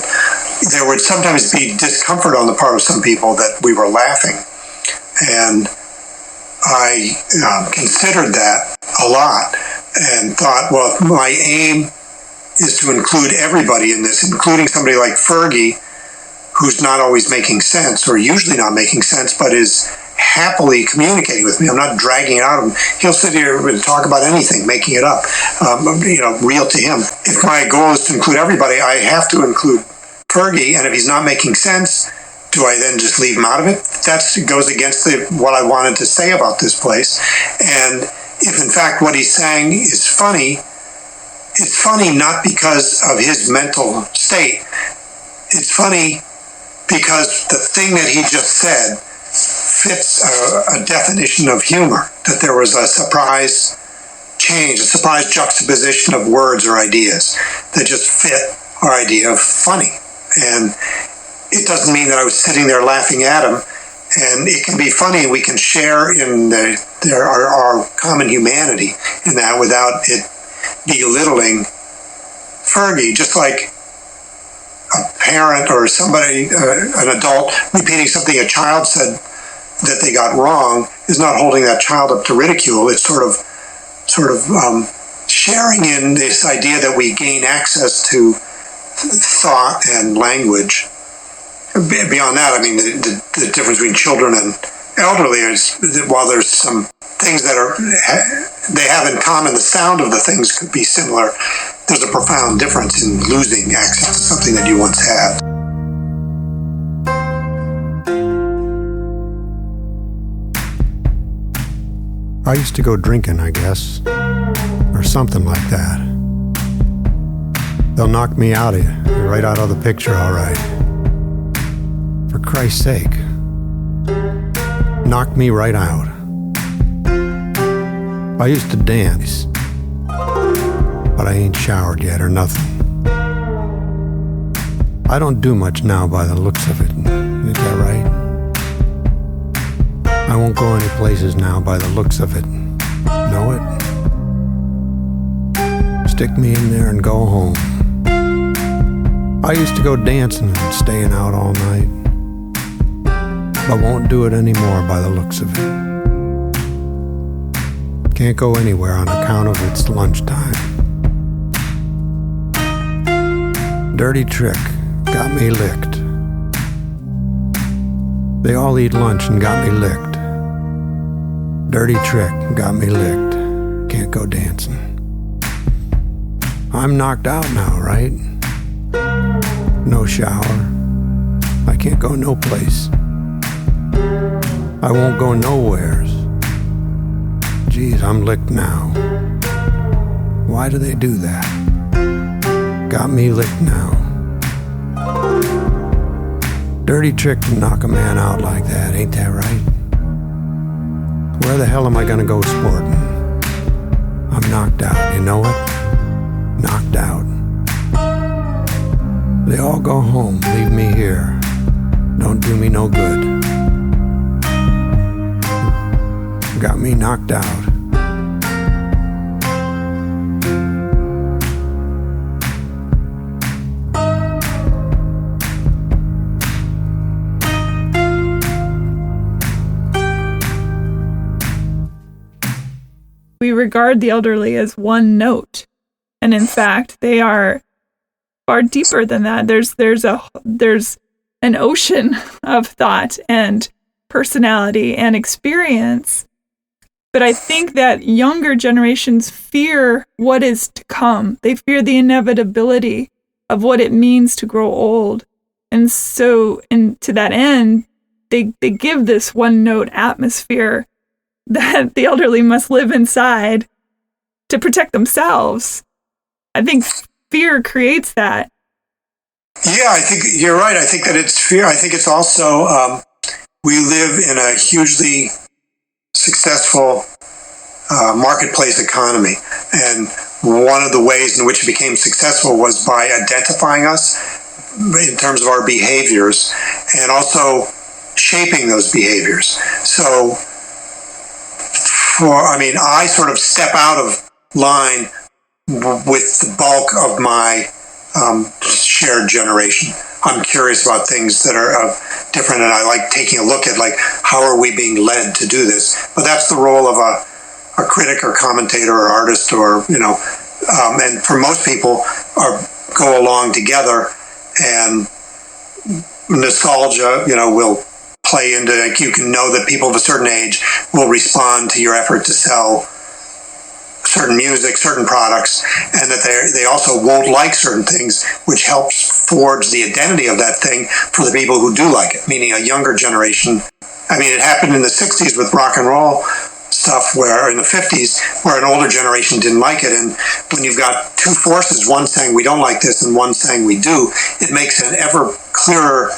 there would sometimes be discomfort on the part of some people that we were laughing. And I considered that a lot and thought, well, if my aim is to include everybody in this, including somebody like Fergie, who's not always making sense, or usually not making sense, but is happily communicating with me. I'm not dragging it out of him. He'll sit here and talk about anything, making it up, real to him. If my goal is to include everybody, I have to include Fergie, and if he's not making sense, do I then just leave him out of it? That goes against what I wanted to say about this place. And if in fact what he's saying is funny, it's funny not because of his mental state. It's funny because the thing that he just said fits a definition of humor, that there was a surprise change, a surprise juxtaposition of words or ideas that just fit our idea of funny. And it doesn't mean that I was sitting there laughing at him. And it can be funny, and we can share in our common humanity in that without it belittling Fergie, just like a parent or somebody, an adult, repeating something a child said that they got wrong is not holding that child up to ridicule. It's sort of sharing in this idea that we gain access to thought and language. Beyond that, I mean, the difference between children and elderly is, while there's some things that they have in common, the sound of the things could be similar, there's a profound difference in losing access to something that you once had. I used to go drinking, I guess, or something like that. They'll knock me right out of the picture, all right. For Christ's sake, knock me right out. I used to dance, but I ain't showered yet or nothing. I don't do much now by the looks of it. Is that right? I won't go any places now by the looks of it. Know it? Stick me in there and go home. I used to go dancing and staying out all night, but won't do it anymore by the looks of it. Can't go anywhere on account of it's lunchtime. Dirty trick, got me licked. They all eat lunch and got me licked. Dirty trick, got me licked. Can't go dancing. I'm knocked out now, right? No shower. I can't go no place. I won't go nowheres. Geez, I'm licked now. Why do they do that? Got me licked now. Dirty trick to knock a man out like that, ain't that right? Where the hell am I gonna go sporting? I'm knocked out, you know it? Knocked out. They all go home, leave me here. Don't do me no good. Got me knocked out. We regard the elderly as one note. And in fact, they are far deeper than that. There's an ocean of thought and personality and experience. But I think that younger generations fear what is to come. They fear the inevitability of what it means to grow old. And so, to that end, they give this one-note atmosphere that the elderly must live inside to protect themselves. I think fear creates that. Yeah, I think you're right. I think that it's fear. I think it's also, we live in a hugely successful marketplace economy. And one of the ways in which it became successful was by identifying us in terms of our behaviors and also shaping those behaviors. So, I sort of step out of line with the bulk of my shared generation. I'm curious about things that are different, and I like taking a look at, like, how are we being led to do this? But that's the role of a critic or commentator or artist, or, and for most people, go along together, and nostalgia, will play into, like, you can know that people of a certain age will respond to your effort to sell certain music, certain products, and that they also won't like certain things, which helps forge the identity of that thing for the people who do like it, meaning a younger generation. It happened in the 60s with rock and roll stuff, where in the 50s, where an older generation didn't like it, and when you've got two forces, one saying we don't like this and one saying we do, it makes an ever clearer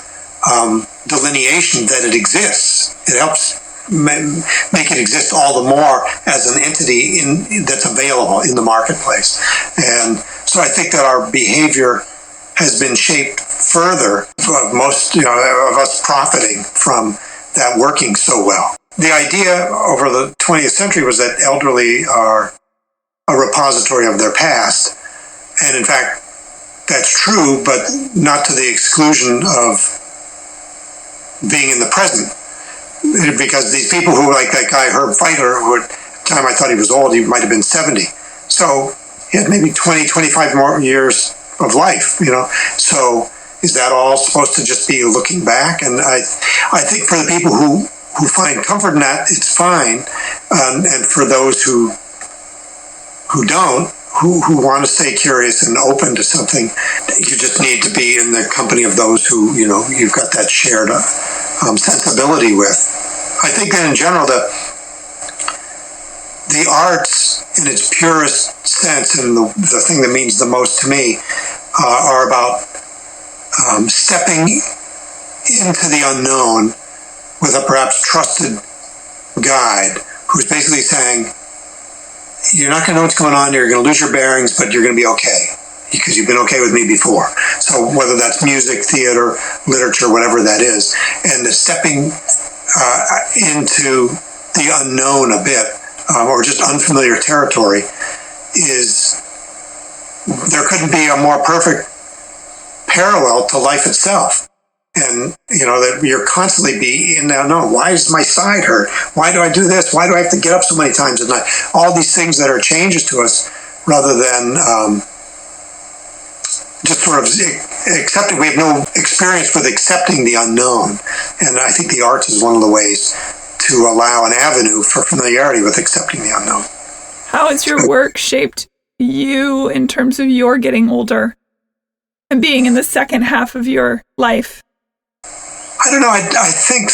delineation that it exists. It helps make it exist all the more as an entity that's available in the marketplace. And so I think that our behavior has been shaped further, most of us profiting from that working so well. The idea over the 20th century was that elderly are a repository of their past. And in fact, that's true, but not to the exclusion of being in the present. Because these people who, like that guy Herb Feitler, who at the time I thought he was old, he might have been 70. So he had maybe 20, 25 more years of life, So is that all supposed to just be looking back? And I think for the people who find comfort in that, it's fine. And for those who don't, who want to stay curious and open to something, you just need to be in the company of those who, you've got that shared sensibility with. I think that in general, the arts in its purest sense, and the thing that means the most to me, are about stepping into the unknown with a perhaps trusted guide who's basically saying, you're not going to know what's going on, you're going to lose your bearings, but you're going to be okay, because you've been okay with me before. So whether that's music, theater, literature, whatever that is, and the stepping into the unknown a bit, or just unfamiliar territory, there couldn't be a more perfect parallel to life itself. And, that you're constantly be in the unknown. Why does my side hurt? Why do I do this? Why do I have to get up so many times at night? All these things that are changes to us, rather than just sort of accepting. We have no experience with accepting the unknown, and I think the arts is one of the ways to allow an avenue for familiarity with accepting the unknown. How has your work shaped you in terms of your getting older and being in the second half of your life? I don't know. I think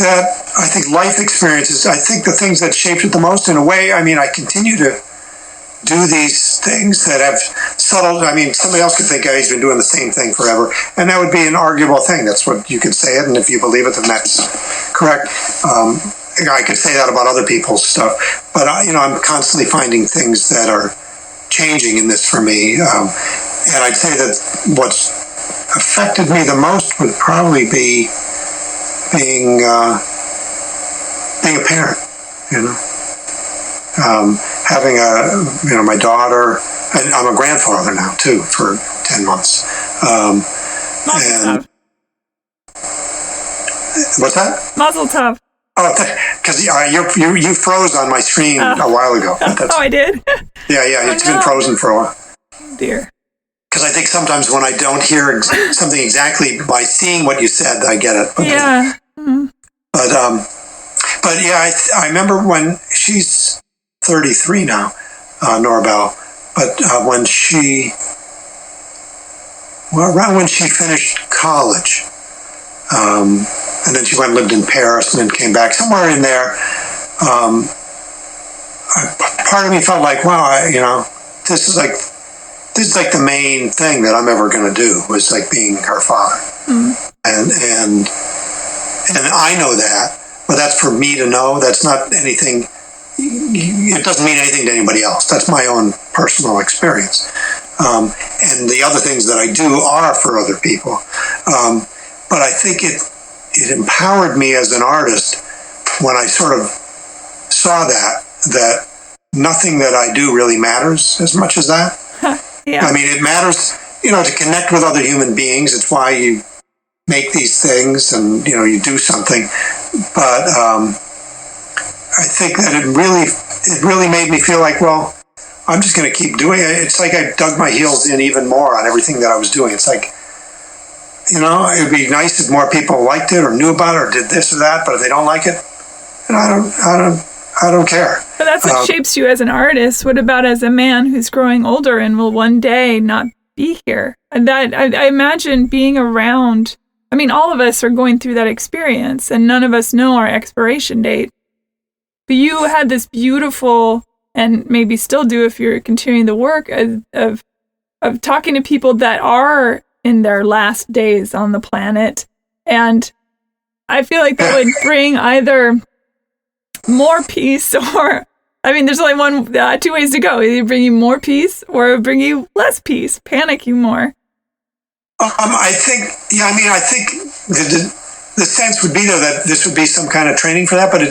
life experiences, I think the things that shaped it the most, in a way, I mean, I continue to do these things that have subtle, I mean, somebody else could think, oh, he's been doing the same thing forever. And that would be an arguable thing. That's what you could say it. And if you believe it, then that's correct. I could say that about other people's stuff. But, I'm constantly finding things that are changing in this for me. And I'd say that what's affected me the most would probably be being a parent, having my daughter, and I'm a grandfather now too for 10 months. And what's that? Mazel tov. Oh, because you froze on my screen a while ago. I did? Yeah, it's been frozen for a while. Oh, dear. Because I think sometimes when I don't hear something exactly by seeing what you said, I get it. But, yeah. Mm-hmm. But yeah, I remember when she's 33 now, Norabelle. But around when she finished college, and then she went and lived in Paris and then came back, somewhere in there, part of me felt like, wow, this is like the main thing that I'm ever going to do, was like being her father. Mm-hmm. And I know that, but that's for me to know. That's not anything. It doesn't mean anything to anybody else. That's my own personal experience. And the other things that I do are for other people. But I think it empowered me as an artist when I sort of saw that nothing that I do really matters as much as that. Yeah. I mean, it matters, to connect with other human beings. It's why you make these things and, you do something. But I think that it really made me feel like, well, I'm just going to keep doing it. It's like I dug my heels in even more on everything that I was doing. It's like, it would be nice if more people liked it or knew about it or did this or that. But if they don't like it, I don't care. But that's what shapes you as an artist. What about as a man who's growing older and will one day not be here? And that I imagine being around. I mean, all of us are going through that experience, and none of us know our expiration date. But you had this beautiful, and maybe still do if you're continuing the work of talking to people that are in their last days on the planet. And I feel like that would bring either more peace or, I mean, there's only two ways to go. Either bring you more peace or bring you less peace, panic you more. I think the sense would be, though, that this would be some kind of training for that, but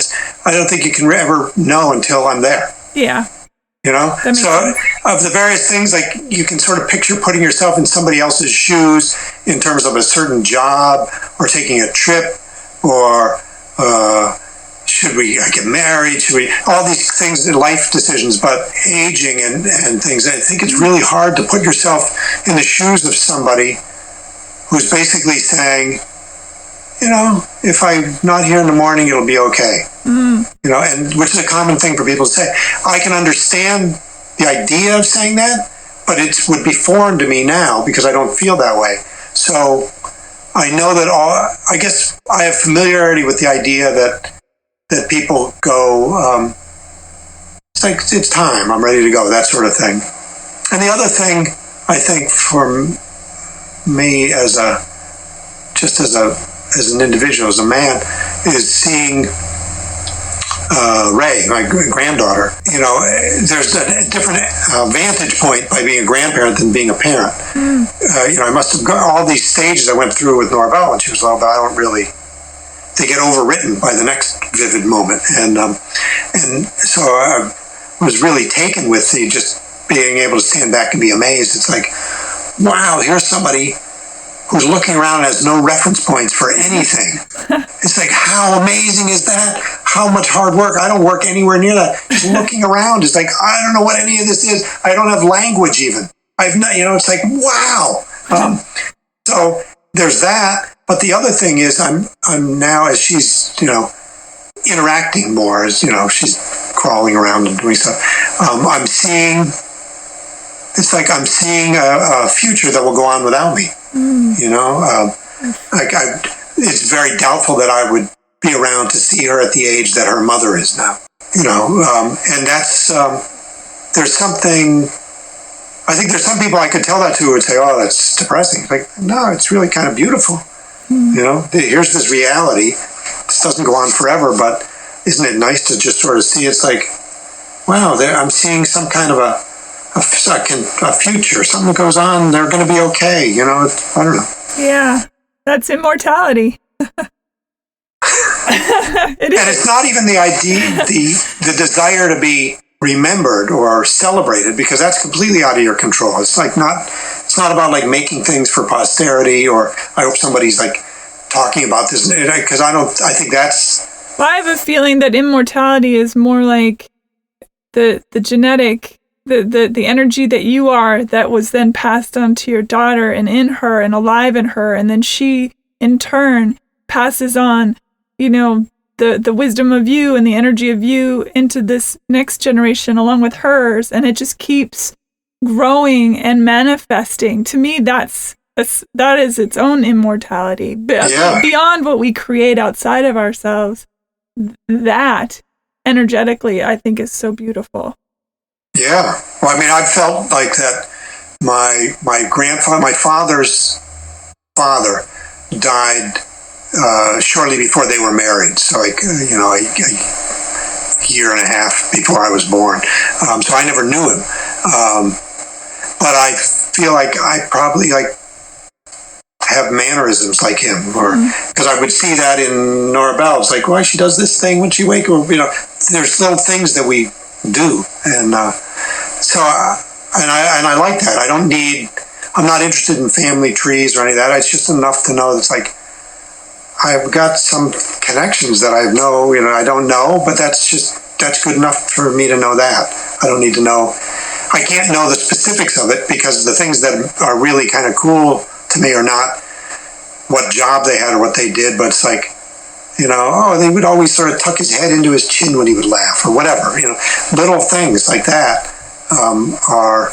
I don't think you can ever know until I'm there. Yeah. So of the various things, like, you can sort of picture putting yourself in somebody else's shoes in terms of a certain job or taking a trip or should we get married? Should we, all these things, life decisions, but aging and things. I think it's really hard to put yourself in the shoes of somebody who's basically saying, if I'm not here in the morning, it'll be okay. Mm. And which is a common thing for people to say. I can understand the idea of saying that, but it would be foreign to me now because I don't feel that way. So I know that I guess I have familiarity with the idea that people go, it's like, it's time, I'm ready to go, that sort of thing. And the other thing, I think, for me as an individual, as a man, is seeing Ray, my granddaughter. There's a different vantage point by being a grandparent than being a parent. Mm. I must have got all these stages I went through with Norabelle when she was little, but I don't really. They get overwritten by the next vivid moment, and so I was really taken with just being able to stand back and be amazed. It's like, wow, here's somebody who's looking around and has no reference points for anything. It's like, how amazing is that? How much hard work? I don't work anywhere near that. Just looking around, it's like, I don't know what any of this is. I don't have language even. I've not, it's like, wow, So there's that. But the other thing is, I'm now, as she's, interacting more, as she's crawling around and doing stuff. I'm seeing a future that will go on without me. It's very doubtful that I would be around to see her at the age that her mother is now. And that's there's something. I think there's some people I could tell that to who would say, "Oh, that's depressing." Like, no, it's really kind of beautiful. Here's this reality. This doesn't go on forever, but isn't it nice to just sort of see? It's like, wow, I'm seeing some kind of a future. Something goes on. They're going to be okay. I don't know. Yeah, that's immortality. And it's not even the idea, the desire to be remembered or celebrated, because that's completely out of your control. It's not about like making things for posterity, or I hope somebody's like talking about this, because I think that's. Well, I have a feeling that immortality is more like the genetic, the energy that you are, that was then passed on to your daughter and in her and alive in her, and then she in turn passes on, the wisdom of you and the energy of you into this next generation along with hers, and it just keeps growing and manifesting. To me, that is its own immortality. Beyond what we create outside of ourselves, that energetically, I think, is so beautiful. Yeah. Well, I felt like that my grandfather, my father's father, died shortly before they were married. So a year and a half before I was born. So I never knew him. But I feel like I probably have mannerisms like him, or because I would see that in Nora Bell. It's like, why she does this thing when she wakes up. There's little things that we do, and so I like that. I'm not interested in family trees or any of that. It's just enough to know it's like I've got some connections that I know, I don't know, but that's good enough for me to know that. I don't need to know. I can't know the specifics of it, because the things that are really kind of cool to me are not what job they had or what they did, but it's like, they would always sort of tuck his head into his chin when he would laugh, or whatever. Little things like that are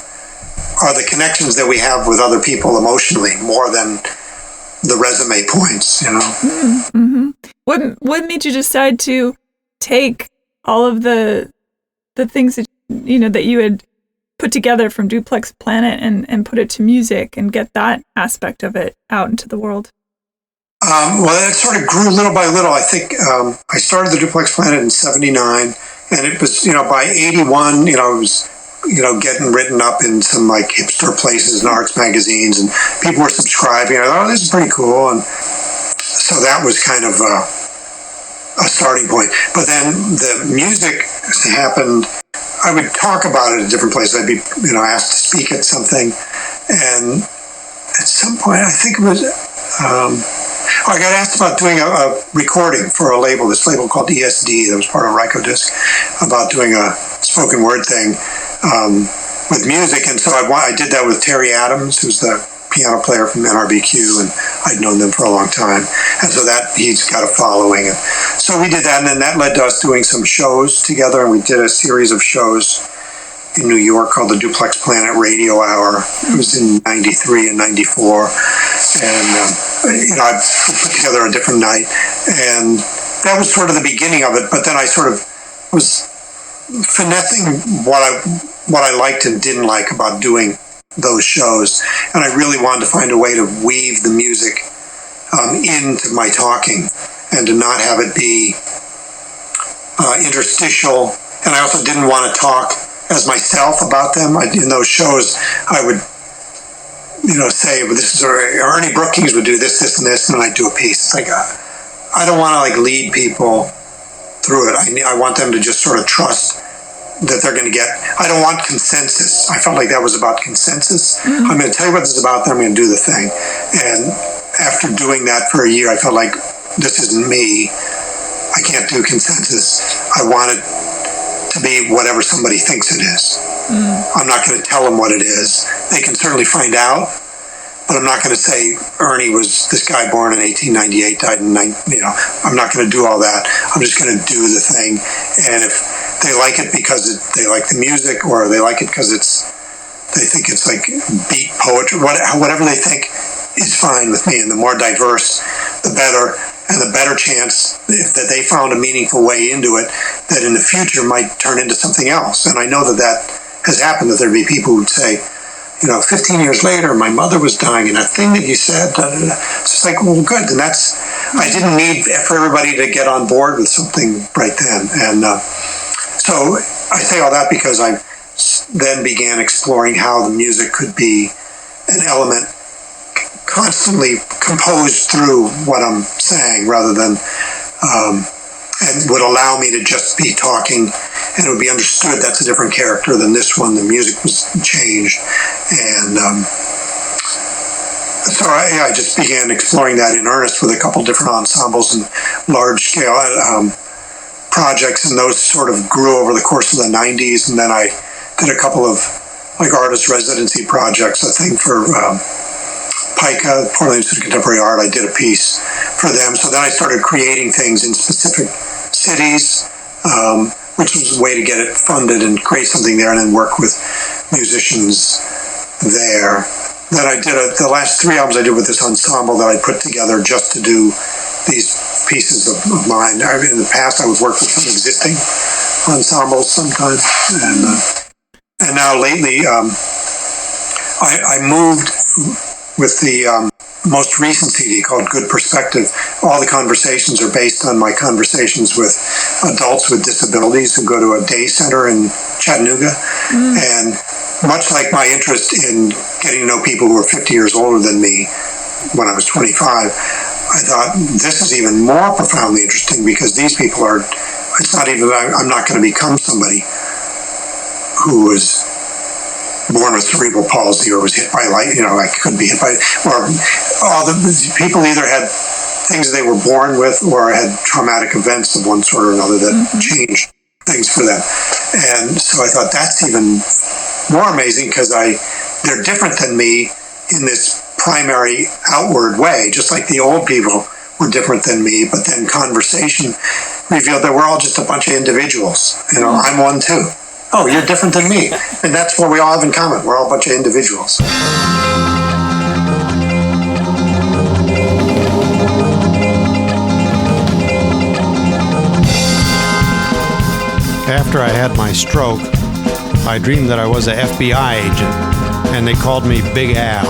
the connections that we have with other people emotionally, more than the resume points. Mm-hmm. What made you decide to take all of the things that that you had put together from Duplex Planet and put it to music and get that aspect of it out into the world? Well, it sort of grew little by little. I think I started the Duplex Planet in '79, and it was, by '81, it was, getting written up in some like hipster places and arts magazines, and people were subscribing. I thought, this is pretty cool, and so that was kind of a starting point. But then the music happened. I would talk about it at different places. I'd be, asked to speak at something, and at some point, I think it was. I got asked about doing a recording for a label, this label called ESD, that was part of Rykodisc, about doing a spoken word thing with music. And so I did that with Terry Adams, who's the piano player from NRBQ, and I'd known them for a long time. And so that he's got a following. And so we did that, and then that led to us doing some shows together, and we did a series of shows in New York called the Duplex Planet Radio Hour. It was in '93 and '94, and I put together a different night, and that was sort of the beginning of it. But then I sort of was finessing what I liked and didn't like about doing those shows, and I really wanted to find a way to weave the music into my talking, and to not have it be interstitial. And I also didn't want to talk as myself about them. In those shows, I would, say, well, this is, or Ernie Brookings would do this, and this, and then I'd do a piece. It's like, I don't want to lead people through it. I want them to just sort of trust that they're going to get. I don't want consensus. I felt like that was about consensus. Mm-hmm. I'm going to tell you what this is about, then I'm going to do the thing. And after doing that for a year, I felt like this isn't me. I can't do consensus. I want it to be whatever somebody thinks it is. I'm not going to tell them what it is. They can certainly find out, but I'm not going to say Ernie was this guy born in 1898, died in I'm not going to do all that. I'm just going to do the thing, and if they like it because they like the music, or they like it because they think it's like beat poetry, whatever they think is fine with me. And the more diverse, the better, and the better chance that they found a meaningful way into it that in the future might turn into something else. And I know that has happened, that there'd be people who'd say, 15 years later, my mother was dying, and that thing that you said, it's just like, well, good. And I didn't need for everybody to get on board with something right then. And so I say all that because I then began exploring how the music could be an element constantly composed through what I'm saying, rather than and would allow me to just be talking, and it would be understood that's a different character than this one. The music was changed, and so I just began exploring that in earnest with a couple different ensembles and large-scale projects, and those sort of grew over the course of the 90s, and then I did a couple of artist residency projects. I think for PICA, Portland Institute of Contemporary Art, I did a piece for them. So then I started creating things in specific cities, which was a way to get it funded and create something there, and then work with musicians there. Then I did the last 3 albums I did with this ensemble that I put together just to do these pieces of mine. In the past, I would work with some existing ensembles sometimes, and now lately, I moved with the most recent CD called Good Perspective. All the conversations are based on my conversations with adults with disabilities who go to a day center in Chattanooga. And much like my interest in getting to know people who are 50 years older than me when I was 25, I thought this is even more profoundly interesting, because these people are, it's not even, I'm not going to become somebody who was born with cerebral palsy or was hit by light, could be hit by, or all the people either had things they were born with or had traumatic events of one sort or another that changed things for them. And so I thought that's even more amazing, because they're different than me in this primary outward way, just like the old people were different than me, but then conversation revealed that we're all just a bunch of individuals. I'm one too. Oh, you're different than me. And that's what we all have in common. We're all a bunch of individuals. After I had my stroke, I dreamed that I was an FBI agent, and they called me Big Al.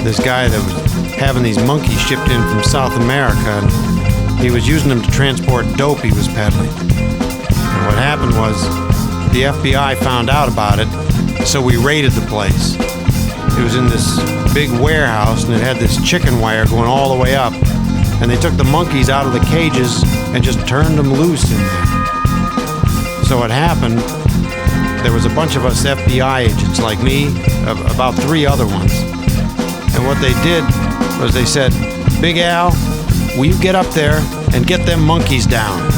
This guy that was having these monkeys shipped in from South America, and he was using them to transport dope he was peddling. And what happened was, the FBI found out about it, so we raided the place. It was in this big warehouse, and it had this chicken wire going all the way up, and they took the monkeys out of the cages and just turned them loose in there. So what happened, there was a bunch of us FBI agents like me, about 3 other ones. And what they did was they said, Big Al, will you get up there and get them monkeys down?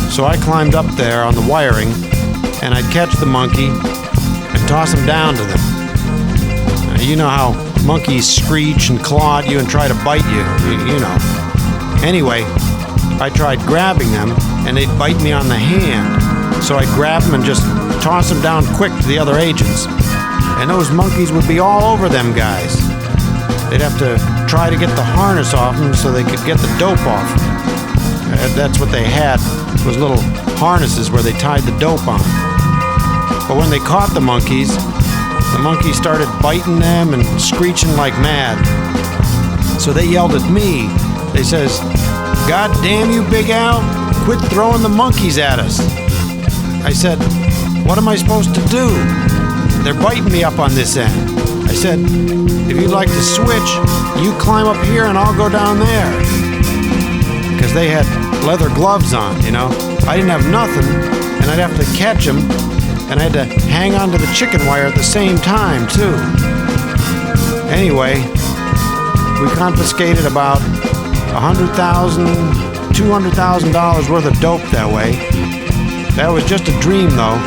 So I climbed up there on the wiring, and I'd catch the monkey and toss him down to them. Now, you know how monkeys screech and claw at you and try to bite you, you know. Anyway, I tried grabbing them, and they'd bite me on the hand. So I'd grab them and just toss them down quick to the other agents. And those monkeys would be all over them guys. They'd have to try to get the harness off them so they could get the dope off them. That's what they had, was little harnesses where they tied the dope on. But when they caught the monkeys started biting them and screeching like mad. So they yelled at me. They says, God damn you, Big Al, quit throwing the monkeys at us. I said, what am I supposed to do? They're biting me up on this end. I said, if you'd like to switch, you climb up here and I'll go down there. Because they had leather gloves on, I didn't have nothing, and I'd have to catch them, and I had to hang on to the chicken wire at the same time, too. Anyway, we confiscated about $100,000, $200,000 worth of dope that way. That was just a dream, though,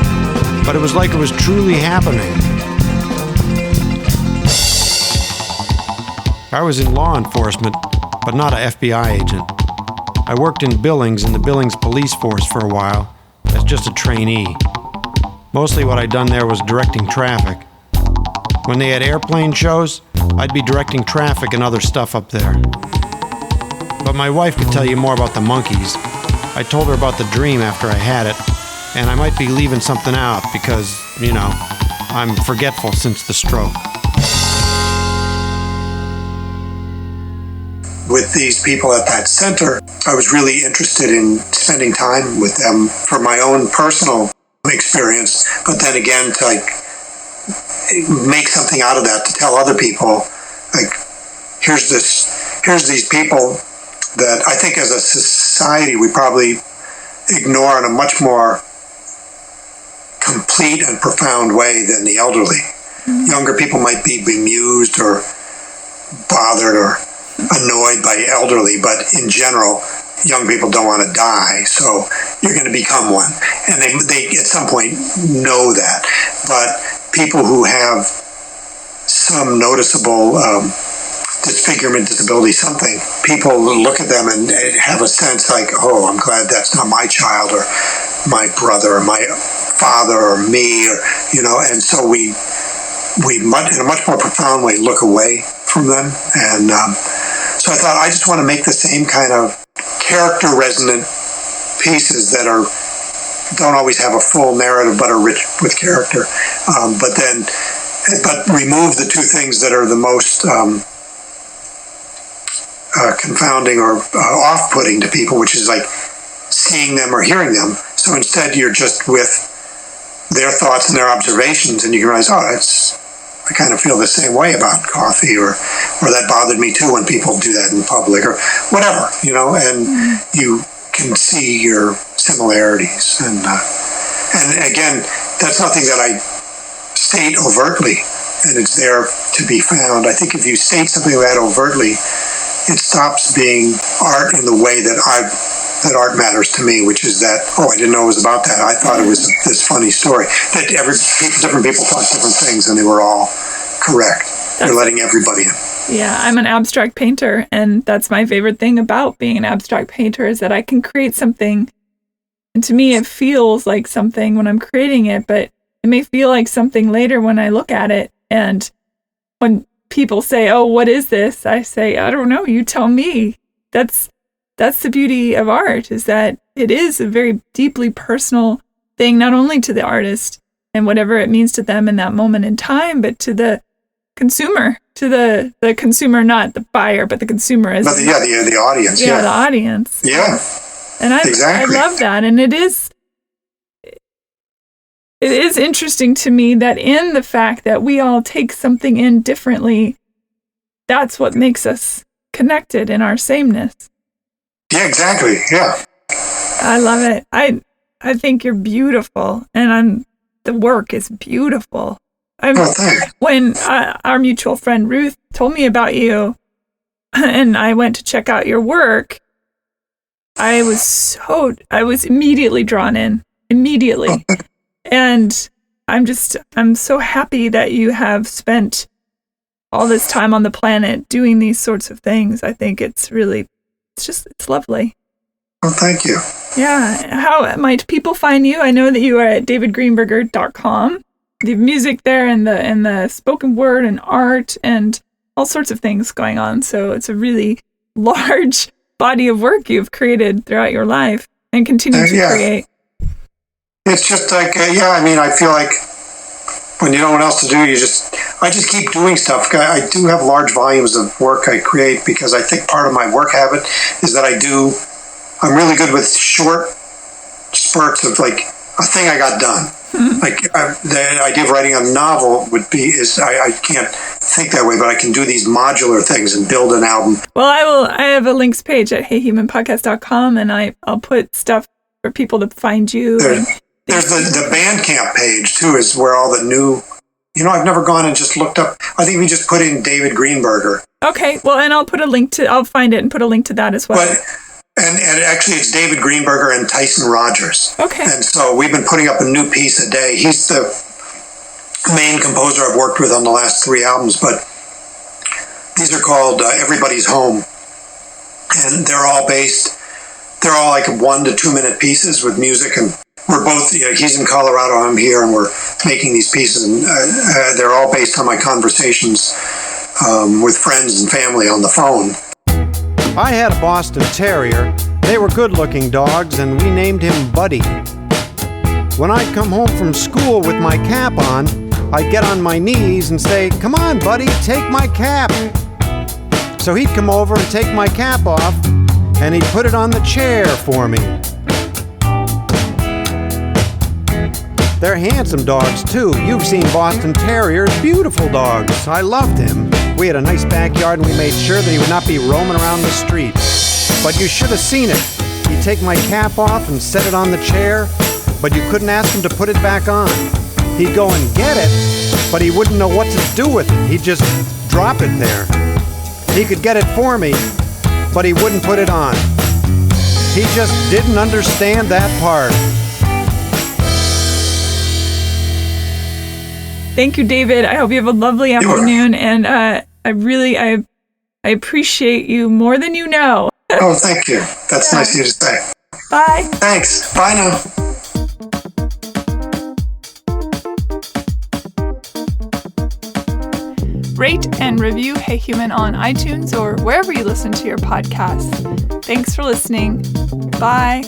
but it was like it was truly happening. I was in law enforcement, but not an FBI agent. I worked in Billings in the Billings police force for a while as just a trainee. Mostly what I'd done there was directing traffic. When they had airplane shows, I'd be directing traffic and other stuff up there. But my wife could tell you more about the monkeys. I told her about the dream after I had it, and I might be leaving something out because, I'm forgetful since the stroke. With these people at that center, I was really interested in spending time with them for my own personal experience, but then again to make something out of that, to tell other people, here's these people that I think as a society we probably ignore in a much more complete and profound way than the elderly. Mm-hmm. Younger people might be bemused or bothered or annoyed by elderly, but in general, young people don't want to die, so you're going to become one. And they at some point know that. But people who have some noticeable disfigurement, disability, something, people look at them and have a sense like, oh, I'm glad that's not my child or my brother or my father or me, or, and so we in a much more profound way look away from them. And so I thought I just want to make the same kind of character resonant pieces that don't always have a full narrative but are rich with character, but remove the two things that are the most confounding or off-putting to people, which is like seeing them or hearing them. So instead you're just with their thoughts and their observations, and you can realize, I kind of feel the same way about coffee, or that bothered me too when people do that in public, or whatever, and you can see your similarities. And again, that's nothing that I state overtly, and it's there to be found. I think if you state something that overtly, it stops being art in the way that art matters to me, which is that, I didn't know it was about that. I thought it was this funny story. That different people thought different things, and they were all correct. You're letting everybody in. Yeah, I'm an abstract painter, and that's my favorite thing about being an abstract painter, is that I can create something, and to me it feels like something when I'm creating it, but it may feel like something later when I look at it. And when people say, oh, what is this? I say, I don't know, you tell me. That's the beauty of art, is that it is a very deeply personal thing, not only to the artist and whatever it means to them in that moment in time, but to the consumer, to the consumer, not the buyer, but the consumer as the audience. Yeah, the audience. Yeah. And Exactly. I love that. And it is interesting to me that in the fact that we all take something in differently, that's what makes us connected in our sameness. Yeah, exactly. Yeah. I love it. I think you're beautiful, and the work is beautiful. Thanks. When our mutual friend Ruth told me about you, and I went to check out your work, I was immediately drawn in. Immediately. And I'm so happy that you have spent all this time on the planet doing these sorts of things. I think it's lovely. Well, thank you. Yeah. How might people find you? I know that you are at davidgreenberger.com. The music there, and the spoken word and art and all sorts of things going on. So it's a really large body of work you've created throughout your life and continue to create. It's just like, I feel like when you don't know what else to do, I just keep doing stuff. I do have large volumes of work I create because I think part of my work habit is that I'm really good with short spurts of like a thing I got done. Like the idea of writing a novel I can't think that way, but I can do these modular things and build an album. Well, I have a links page at heyhumanpodcast.com, and I'll put stuff for people to find you. There's the Bandcamp page too, is where all the new, I've never gone and just looked up. I think we just put in David Greenberger. Okay. Well, and I'll find it and put a link to that as well. And actually it's David Greenberger and Tyson Rogers. Okay. And so we've been putting up a new piece a day. He's the main composer I've worked with on the last 3 albums, but These are called Everybody's Home. And they're all like 1 to 2 minute pieces with music. And we're both, he's in Colorado, I'm here, and we're making these pieces. And they're all based on my conversations with friends and family on the phone. I had a Boston Terrier. They were good-looking dogs, and we named him Buddy. When I'd come home from school with my cap on, I'd get on my knees and say, "Come on, Buddy, take my cap." So he'd come over and take my cap off, and he'd put it on the chair for me. They're handsome dogs, too. You've seen Boston Terriers, beautiful dogs. I loved him. We had a nice backyard, and we made sure that he would not be roaming around the street. But you should have seen it. He'd take my cap off and set it on the chair, but you couldn't ask him to put it back on. He'd go and get it, but he wouldn't know what to do with it. He'd just drop it there. He could get it for me, but he wouldn't put it on. He just didn't understand that part. Thank you, David. I hope you have a lovely afternoon, and I appreciate you more than you know. Oh, thank you. That's nice of you to say. Bye. Thanks. Bye now. Rate and review Hey Human on iTunes or wherever you listen to your podcasts. Thanks for listening. Bye.